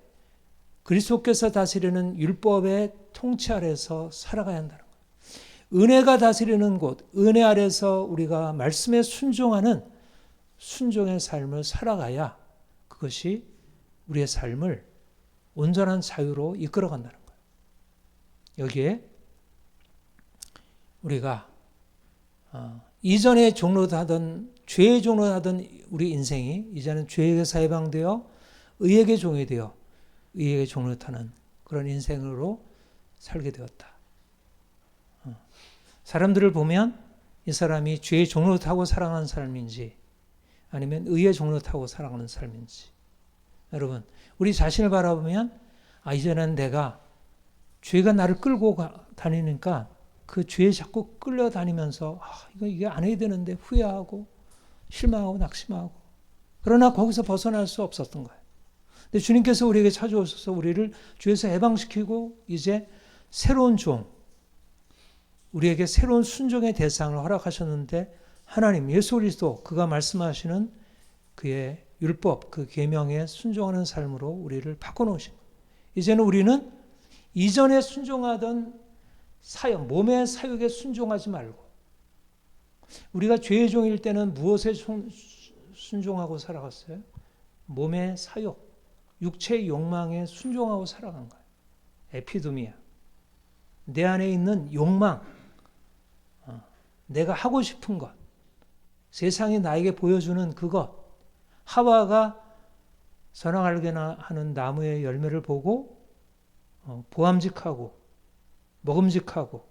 그리스도께서 다스리는 율법의 통치 아래서 살아가야 한다는 거예요. 은혜가 다스리는 곳, 은혜 아래서 우리가 말씀에 순종하는 순종의 삶을 살아가야 그것이 우리의 삶을 온전한 자유로 이끌어간다는 거예요. 여기에 우리가 이전에 종로하던, 죄의 종로하던 우리 인생이 이제는 죄에게서 해방되어 의에게 종이 되어 의에게 종로하는 그런 인생으로 살게 되었다. 사람들을 보면 이 사람이 죄의 종로하고 살아가는 삶인지 아니면 의의 종로하고 살아가는 삶인지, 여러분 우리 자신을 바라보면 이제는 내가 죄가 나를 끌고 다니니까 그 죄에 자꾸 끌려다니면서 이게 안 해야 되는데 후회하고 실망하고 낙심하고, 그러나 거기서 벗어날 수 없었던 거예요. 근데 주님께서 우리에게 찾아오셔서 우리를 죄에서 해방시키고 이제 새로운 종, 우리에게 새로운 순종의 대상을 허락하셨는데, 하나님 예수 그리스도 그가 말씀하시는 그의 율법, 그 계명에 순종하는 삶으로 우리를 바꿔놓으신 거예요. 이제는 우리는 이전에 순종하던 사역, 몸의 사역에 순종하지 말고, 우리가 죄의 종일 때는 무엇에 순종하고 살아갔어요? 몸의 사역, 육체의 욕망에 순종하고 살아간 거예요. 에피도미야. 내 안에 있는 욕망, 내가 하고 싶은 것, 세상이 나에게 보여주는 그것. 하와가 선악 알게나 하는 나무의 열매를 보고 보암직하고 먹음직하고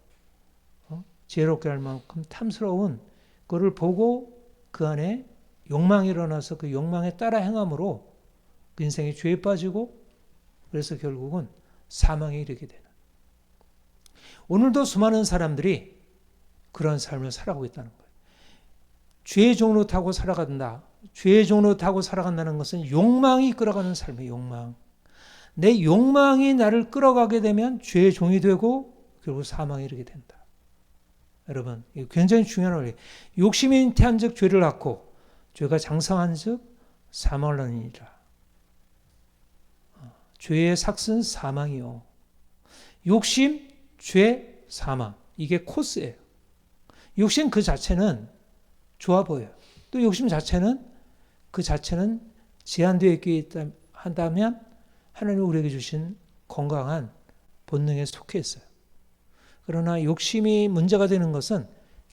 지혜롭게 할 만큼 탐스러운 그를 보고 그 안에 욕망이 일어나서 그 욕망에 따라 행함으로 그 인생이 죄에 빠지고 그래서 결국은 사망에 이르게 되는. 오늘도 수많은 사람들이 그런 삶을 살아가고 있다는 거예요. 죄의 종로 타고 살아간다. 죄의 종로 타고 살아간다는 것은 욕망이 끌어가는 삶이에요. 욕망. 내 욕망이 나를 끌어가게 되면 죄의 종이 되고 결국 사망에 이르게 된다. 여러분, 이거 굉장히 중요한 원리. 욕심이 잉태한 즉 죄를 낳고 죄가 장성한 즉 사망을 낳느니라. 죄의 삭은 사망이요. 욕심, 죄, 사망. 이게 코스예요. 욕심 그 자체는 좋아 보여요. 또 욕심 자체는 그 자체는 제한되어 있게 한다면 하나님이 우리에게 주신 건강한 본능에 속해 있어요. 그러나 욕심이 문제가 되는 것은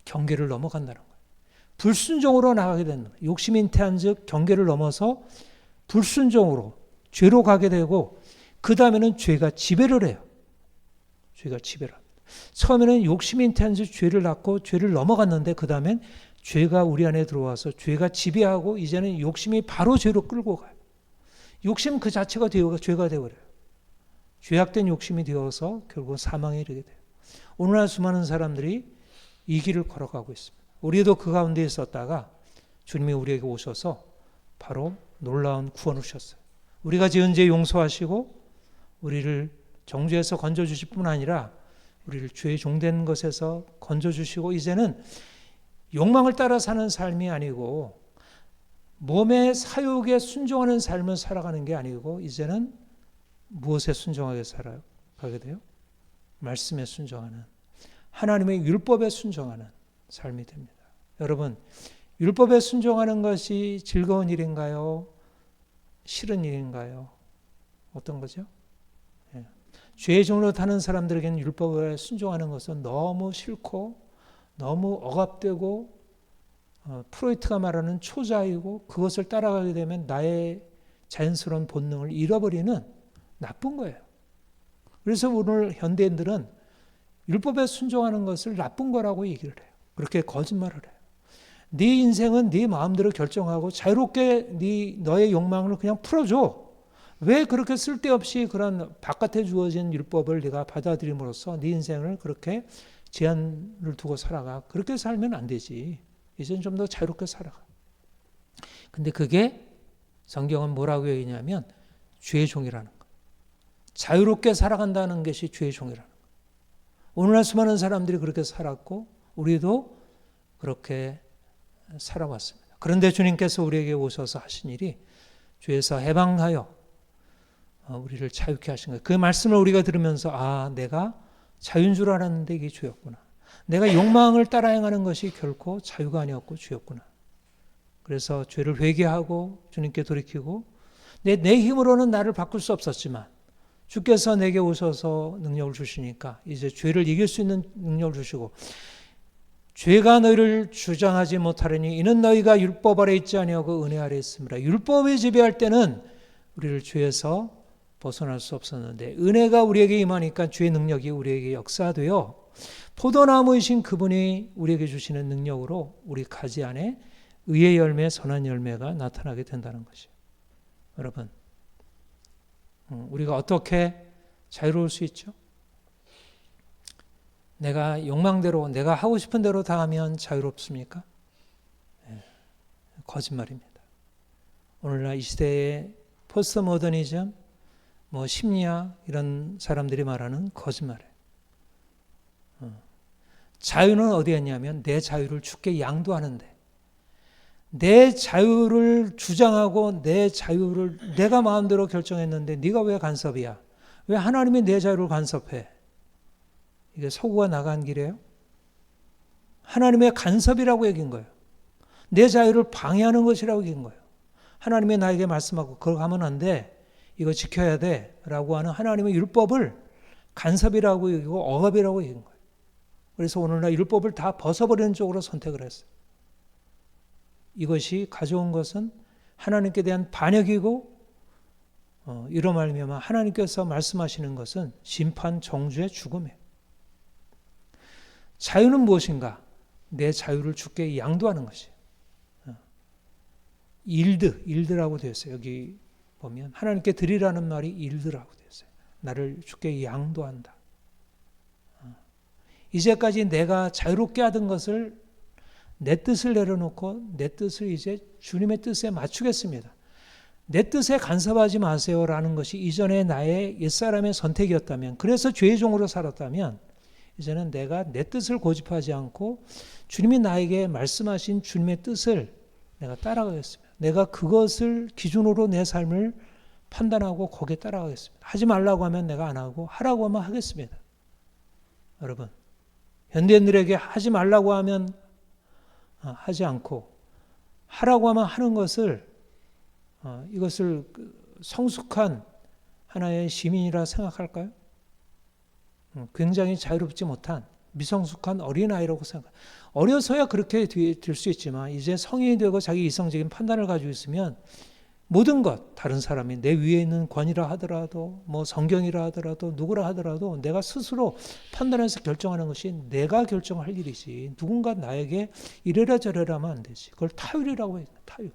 경계를 넘어간다는 거예요. 불순종으로 나가게 되는 거예요. 욕심이 잉태한 즉 경계를 넘어서 불순종으로 죄로 가게 되고 그 다음에는 죄가 지배를 해요. 죄가 지배를 합니다. 처음에는 욕심이 잉태한 즉 죄를 낳고 죄를 넘어갔는데 그 다음엔 죄가 우리 안에 들어와서 죄가 지배하고 이제는 욕심이 바로 죄로 끌고 가요. 욕심 그 자체가 죄가 되어버려요. 죄악된 욕심이 되어서 결국 사망에 이르게 돼요. 오늘날 수많은 사람들이 이 길을 걸어가고 있습니다. 우리도 그 가운데 있었다가 주님이 우리에게 오셔서 바로 놀라운 구원을 주셨어요. 우리가 지은 죄 용서하시고 우리를 정죄에서 건져주실 뿐 아니라 우리를 죄의 종된 것에서 건져주시고 이제는 욕망을 따라 사는 삶이 아니고 몸의 사욕에 순종하는 삶을 살아가는 게 아니고 이제는 무엇에 순종하게 살아가게 돼요? 말씀에 순종하는, 하나님의 율법에 순종하는 삶이 됩니다. 여러분, 율법에 순종하는 것이 즐거운 일인가요? 싫은 일인가요? 어떤 거죠? 예. 죄의 종로 타는 사람들에게는 율법에 순종하는 것은 너무 싫고 너무 억압되고 프로이트가 말하는 초자이고 그것을 따라가게 되면 나의 자연스러운 본능을 잃어버리는 나쁜 거예요. 그래서 오늘 현대인들은 율법에 순종하는 것을 나쁜 거라고 얘기를 해요. 그렇게 거짓말을 해요. 네 인생은 네 마음대로 결정하고 자유롭게 너의 욕망을 그냥 풀어줘. 왜 그렇게 쓸데없이 그런 바깥에 주어진 율법을 네가 받아들임으로써 네 인생을 그렇게 제한을 두고 살아가. 그렇게 살면 안 되지. 이제는 좀 더 자유롭게 살아가. 근데 그게 성경은 뭐라고 얘기냐면 죄의 종이라는 거. 자유롭게 살아간다는 것이 죄의 종이라는 거. 오늘날 수많은 사람들이 그렇게 살았고 우리도 그렇게 살아왔습니다. 그런데 주님께서 우리에게 오셔서 하신 일이 죄에서 해방하여 우리를 자유케 하신 거예요. 그 말씀을 우리가 들으면서 내가 자유인 줄 알았는데 이게 죄였구나. 내가 욕망을 따라 행하는 것이 결코 자유가 아니었고 죄였구나. 그래서 죄를 회개하고 주님께 돌이키고 내 힘으로는 나를 바꿀 수 없었지만 주께서 내게 오셔서 능력을 주시니까 이제 죄를 이길 수 있는 능력을 주시고 죄가 너희를 주장하지 못하려니 이는 너희가 율법 아래 있지 아니하고 은혜 아래 있습니다. 율법이 지배할 때는 우리를 죄에서 벗어날 수 없었는데 은혜가 우리에게 임하니까 죄의 능력이 우리에게 역사되어 포도나무이신 그분이 우리에게 주시는 능력으로 우리 가지 안에 의의 열매, 선한 열매가 나타나게 된다는 것이에요. 여러분, 우리가 어떻게 자유로울 수 있죠? 내가 욕망대로, 내가 하고 싶은 대로 다 하면 자유롭습니까? 거짓말입니다. 오늘날 이 시대의 포스트 모더니즘, 심리학 이런 사람들이 말하는 거짓말이에요. 자유는 어디에 있냐면 내 자유를 주께 양도하는데 내 자유를 주장하고 내 자유를 내가 마음대로 결정했는데 네가 왜 간섭이야? 왜 하나님이 내 자유를 간섭해? 이게 서구가 나간 길이에요. 하나님의 간섭이라고 얘기한 거예요. 내 자유를 방해하는 것이라고 얘기한 거예요. 하나님이 나에게 말씀하고 그거 하면 안 돼. 이거 지켜야 돼. 라고 하는 하나님의 율법을 간섭이라고 얘기하고 억압이라고 얘기한 거예요. 그래서 오늘날 율법을 다 벗어버리는 쪽으로 선택을 했어요. 이것이 가져온 것은 하나님께 대한 반역이고 이로 말미암아 하나님께서 말씀하시는 것은 심판 정죄의 죽음이에요. 자유는 무엇인가? 내 자유를 주께 양도하는 것이에요. 일드라고 되어 있어요. 여기 보면 하나님께 드리라는 말이 일드라고 되어 있어요. 나를 주께 양도한다. 이제까지 내가 자유롭게 하던 것을 내 뜻을 내려놓고 내 뜻을 이제 주님의 뜻에 맞추겠습니다. 내 뜻에 간섭하지 마세요라는 것이 이전에 나의 옛사람의 선택이었다면, 그래서 죄의 종으로 살았다면, 이제는 내가 내 뜻을 고집하지 않고 주님이 나에게 말씀하신 주님의 뜻을 내가 따라가겠습니다. 내가 그것을 기준으로 내 삶을 판단하고 거기에 따라가겠습니다. 하지 말라고 하면 내가 안 하고 하라고 하면 하겠습니다. 여러분, 현대인들에게 하지 말라고 하면 하지 않고 하라고 하면 하는 것을 이것을 성숙한 하나의 시민이라 생각할까요? 굉장히 자유롭지 못한 미성숙한 어린아이라고 생각해요. 어려서야 그렇게 될 수 있지만 이제 성인이 되고 자기 이성적인 판단을 가지고 있으면 모든 것, 다른 사람이 내 위에 있는 권이라 하더라도 뭐 성경이라 하더라도 누구라 하더라도 내가 스스로 판단해서 결정하는 것이 내가 결정할 일이지 누군가 나에게 이래라 저래라 하면 안 되지. 그걸 타율이라고 해요. 타율.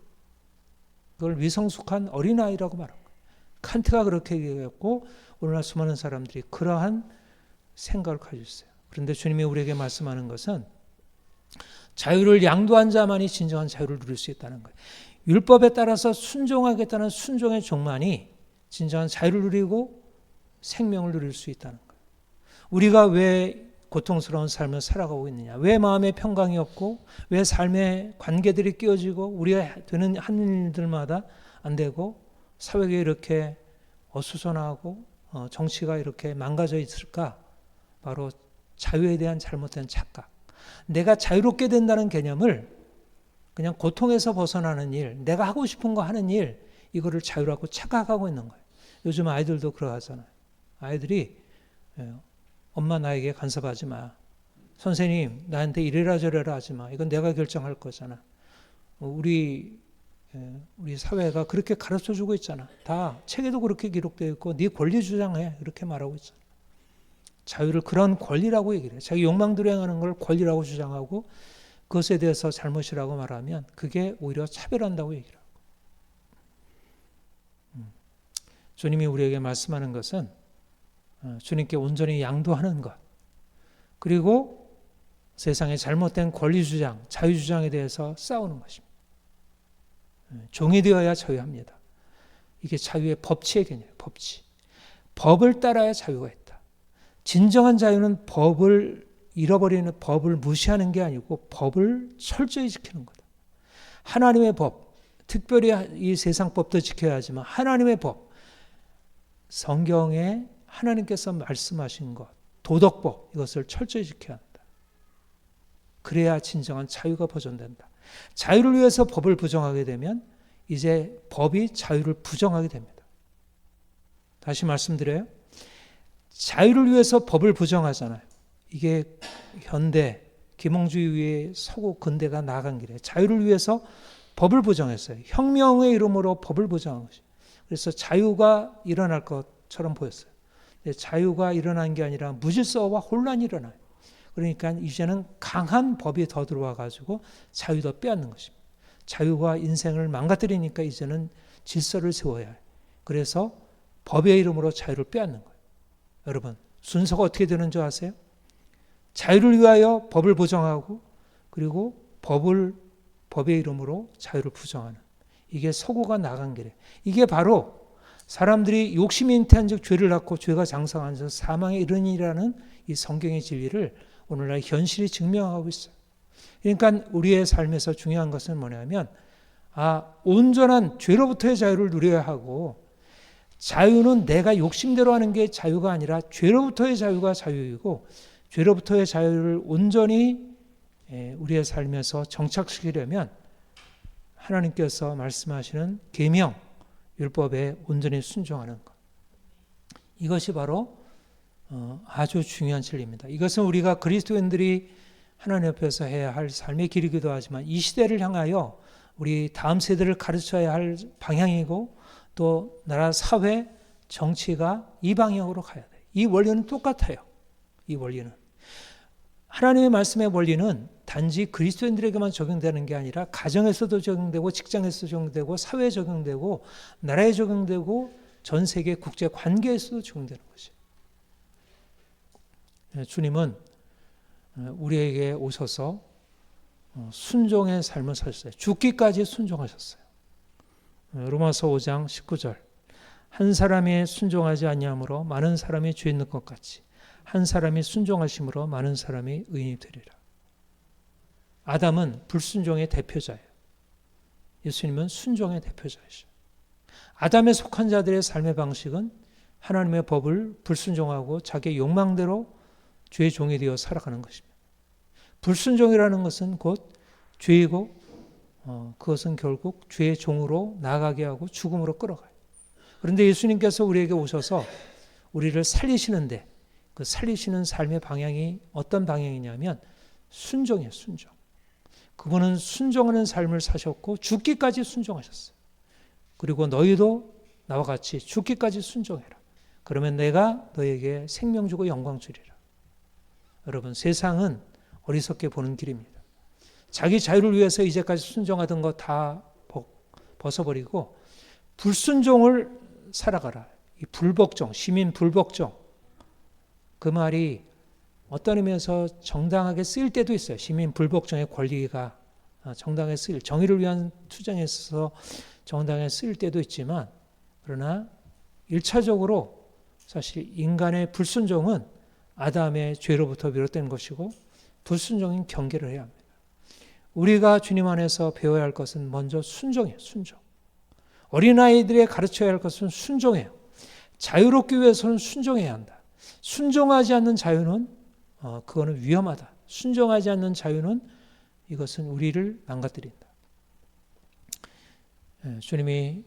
그걸 미성숙한 어린아이라고 말한 거예요. 칸트가 그렇게 얘기했고 오늘날 수많은 사람들이 그러한 생각을 가지고 있어요. 그런데 주님이 우리에게 말씀하는 것은 자유를 양도한 자만이 진정한 자유를 누릴 수 있다는 거예요. 율법에 따라서 순종하겠다는 순종의 종만이 진정한 자유를 누리고 생명을 누릴 수 있다는 거예요. 우리가 왜 고통스러운 삶을 살아가고 있느냐? 왜 마음에 평강이 없고 왜 삶의 관계들이 끼어지고 우리가 되는 한 일들마다 안 되고 사회가 이렇게 어수선하고 정치가 이렇게 망가져 있을까? 바로 자유에 대한 잘못된 착각. 내가 자유롭게 된다는 개념을 그냥 고통에서 벗어나는 일, 내가 하고 싶은 거 하는 일, 이거를 자유라고 착각하고 있는 거예요. 요즘 아이들도 그러하잖아요. 아이들이 엄마 나에게 간섭하지 마. 선생님 나한테 이래라 저래라 하지 마. 이건 내가 결정할 거잖아. 우리 사회가 그렇게 가르쳐주고 있잖아. 다 책에도 그렇게 기록되어 있고 네 권리 주장해. 이렇게 말하고 있잖아. 자유를 그런 권리라고 얘기를 해요. 자기 욕망대로 행하는 걸 권리라고 주장하고 그것에 대해서 잘못이라고 말하면 그게 오히려 차별한다고 얘기를 하고. 주님이 우리에게 말씀하는 것은 주님께 온전히 양도하는 것, 그리고 세상의 잘못된 권리주장, 자유주장에 대해서 싸우는 것입니다. 종이 되어야 자유합니다. 이게 자유의 법치의 개념이에요. 법치. 법을 따라야 자유가 있다. 진정한 자유는 법을 잃어버리는, 법을 무시하는 게 아니고 법을 철저히 지키는 거다. 하나님의 법, 특별히 이 세상 법도 지켜야 하지만 하나님의 법, 성경에 하나님께서 말씀하신 것, 도덕법, 이것을 철저히 지켜야 한다. 그래야 진정한 자유가 보존된다. 자유를 위해서 법을 부정하게 되면 이제 법이 자유를 부정하게 됩니다. 다시 말씀드려요. 자유를 위해서 법을 부정하잖아요. 이게 현대 기몽주의의 서구 근대가 나아간 길이에요. 자유를 위해서 법을 부정했어요. 혁명의 이름으로 법을 부정한 것이에요. 그래서 자유가 일어날 것처럼 보였어요. 자유가 일어난 게 아니라 무질서와 혼란이 일어나요. 그러니까 이제는 강한 법이 더 들어와 가지고 자유도 빼앗는 것입니다. 자유가 인생을 망가뜨리니까 이제는 질서를 세워야 해요. 그래서 법의 이름으로 자유를 빼앗는 거예요. 여러분, 순서가 어떻게 되는 줄 아세요? 자유를 위하여 법을 부정하고 그리고 법의 이름으로 자유를 부정하는, 이게 서구가 나간 길이에요. 이게 바로 사람들이 욕심이 잉태한 즉 죄를 낳고 죄가 장성한 즉 사망에 이르니라는 이 성경의 진리를 오늘날 현실이 증명하고 있어요. 그러니까 우리의 삶에서 중요한 것은 뭐냐면 온전한 죄로부터의 자유를 누려야 하고, 자유는 내가 욕심대로 하는 게 자유가 아니라 죄로부터의 자유가 자유이고, 죄로부터의 자유를 온전히 우리의 삶에서 정착시키려면 하나님께서 말씀하시는 계명, 율법에 온전히 순종하는 것. 이것이 바로 아주 중요한 진리입니다. 이것은 우리가 그리스도인들이 하나님 앞에서 해야 할 삶의 길이기도 하지만 이 시대를 향하여 우리 다음 세대를 가르쳐야 할 방향이고 또 나라, 사회, 정치가 이 방향으로 가야 돼요. 이 원리는 똑같아요. 이 원리는. 하나님의 말씀의 원리는 단지 그리스도인들에게만 적용되는 게 아니라 가정에서도 적용되고 직장에서도 적용되고 사회에 적용되고 나라에 적용되고 전 세계 국제 관계에서도 적용되는 것이에요. 주님은 우리에게 오셔서 순종의 삶을 사셨어요. 죽기까지 순종하셨어요. 로마서 5장 19절 한 사람이 순종하지 아니함으로 많은 사람이 죄 있는 것 같이 한 사람이 순종하심으로 많은 사람이 의인이 되리라. 아담은 불순종의 대표자예요. 예수님은 순종의 대표자이시죠. 아담에 속한 자들의 삶의 방식은 하나님의 법을 불순종하고 자기의 욕망대로 죄의 종이 되어 살아가는 것입니다. 불순종이라는 것은 곧 죄이고 그것은 결국 죄의 종으로 나가게 하고 죽음으로 끌어가요. 그런데 예수님께서 우리에게 오셔서 우리를 살리시는데 그 살리시는 삶의 방향이 어떤 방향이냐면 순종이에요. 순종. 그분은 순종하는 삶을 사셨고 죽기까지 순종하셨어요. 그리고 너희도 나와 같이 죽기까지 순종해라. 그러면 내가 너에게 생명 주고 영광 주리라. 여러분, 세상은 어리석게 보는 길입니다. 자기 자유를 위해서 이제까지 순종하던 거 다 벗어버리고 불순종을 살아가라. 이 불복종, 시민 불복종. 그 말이 어떤 의미에서 정당하게 쓰일 때도 있어요. 시민 불복종의 권리가 정당하게 쓰일, 정의를 위한 투쟁에 있어서 정당하게 쓰일 때도 있지만 그러나 1차적으로 사실 인간의 불순종은 아담의 죄로부터 비롯된 것이고 불순종인 경계를 해야 합니다. 우리가 주님 안에서 배워야 할 것은 먼저 순종이에요. 순종. 어린아이들에 가르쳐야 할 것은 순종이에요. 자유롭기 위해서는 순종해야 한다. 순종하지 않는 자유는 그거는 위험하다. 순종하지 않는 자유는 이것은 우리를 망가뜨린다. 주님이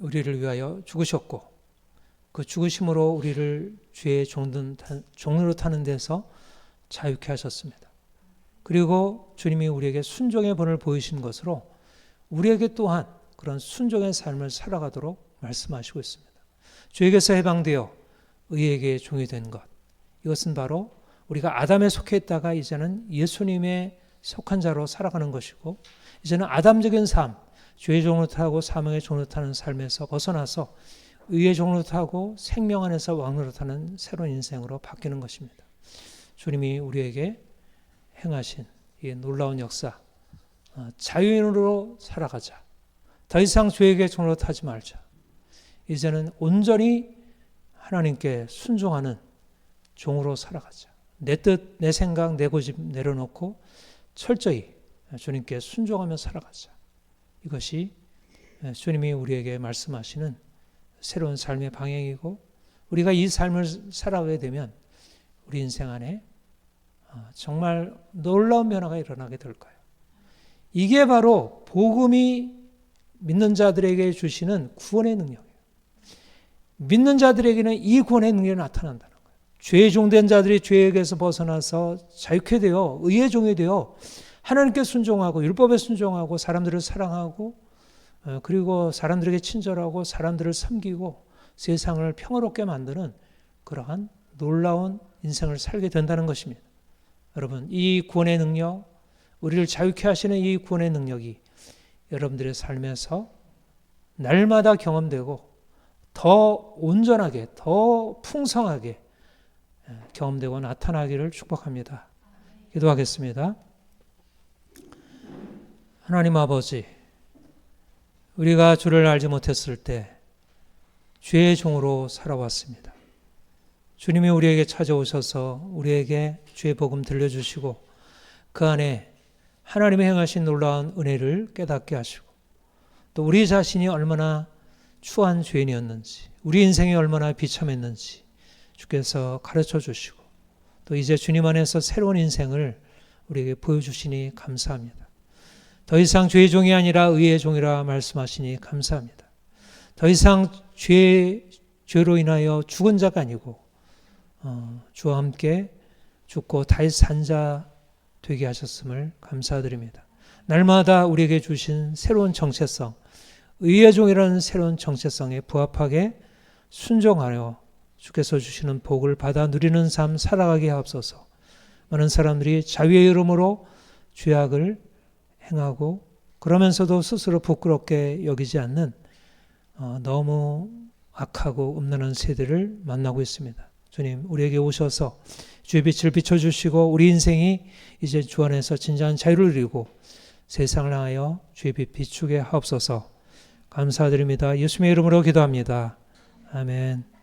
우리를 위하여 죽으셨고 그 죽으심으로 우리를 죄의 종로로 타는 데서 자유케 하셨습니다. 그리고 주님이 우리에게 순종의 본을 보이신 것으로 우리에게 또한 그런 순종의 삶을 살아가도록 말씀하시고 있습니다. 죄에게서 해방되어 의에게 종이 된 것. 이것은 바로 우리가 아담에 속해 있다가 이제는 예수님에 속한 자로 살아가는 것이고 이제는 아담적인 삶, 죄의 종으로 타고 사망의 종으로 타는 삶에서 벗어나서 의의 종으로 타고 생명 안에서 왕으로 타는 새로운 인생으로 바뀌는 것입니다. 주님이 우리에게 행하신 이 놀라운 역사, 자유인으로 살아가자. 더 이상 죄에게 종으로 타지 말자. 이제는 온전히 하나님께 순종하는 종으로 살아가자. 내 뜻, 내 생각, 내 고집 내려놓고 철저히 주님께 순종하며 살아가자. 이것이 주님이 우리에게 말씀하시는 새로운 삶의 방향이고 우리가 이 삶을 살아가게 되면 우리 인생 안에 정말 놀라운 변화가 일어나게 될 거예요. 이게 바로 복음이 믿는 자들에게 주시는 구원의 능력이에요. 믿는 자들에게는 이 구원의 능력이 나타난다는 거예요. 죄의 종된 자들이 죄에게서 벗어나서 자유케 되어 의의 종이 되어 하나님께 순종하고 율법에 순종하고 사람들을 사랑하고 그리고 사람들에게 친절하고 사람들을 섬기고 세상을 평화롭게 만드는 그러한 놀라운 인생을 살게 된다는 것입니다. 여러분, 이 구원의 능력, 우리를 자유케 하시는 이 구원의 능력이 여러분들의 삶에서 날마다 경험되고 더 온전하게, 더 풍성하게 경험되고 나타나기를 축복합니다. 기도하겠습니다. 하나님 아버지, 우리가 주를 알지 못했을 때 죄의 종으로 살아왔습니다. 주님이 우리에게 찾아오셔서 우리에게 죄의 복음 들려주시고 그 안에 하나님의 행하신 놀라운 은혜를 깨닫게 하시고 또 우리 자신이 얼마나 추한 죄인이었는지 우리 인생이 얼마나 비참했는지 주께서 가르쳐 주시고 또 이제 주님 안에서 새로운 인생을 우리에게 보여주시니 감사합니다. 더 이상 죄의 종이 아니라 의의 종이라 말씀하시니 감사합니다. 더 이상 죄로 인하여 죽은 자가 아니고 주와 함께 죽고 다시 산 자 되게 하셨음을 감사드립니다. 날마다 우리에게 주신 새로운 정체성, 의의 종이라는 새로운 정체성에 부합하게 순종하여 주께서 주시는 복을 받아 누리는 삶 살아가게 하옵소서. 많은 사람들이 자유의 이름으로 죄악을 행하고 그러면서도 스스로 부끄럽게 여기지 않는 너무 악하고 음란한 세대를 만나고 있습니다. 주님, 우리에게 오셔서 주의 빛을 비춰주시고 우리 인생이 이제 주 안에서 진정한 자유를 누리고 세상을 향하여 주의 빛 비추게 하옵소서. 감사드립니다. 예수님의 이름으로 기도합니다. 아멘.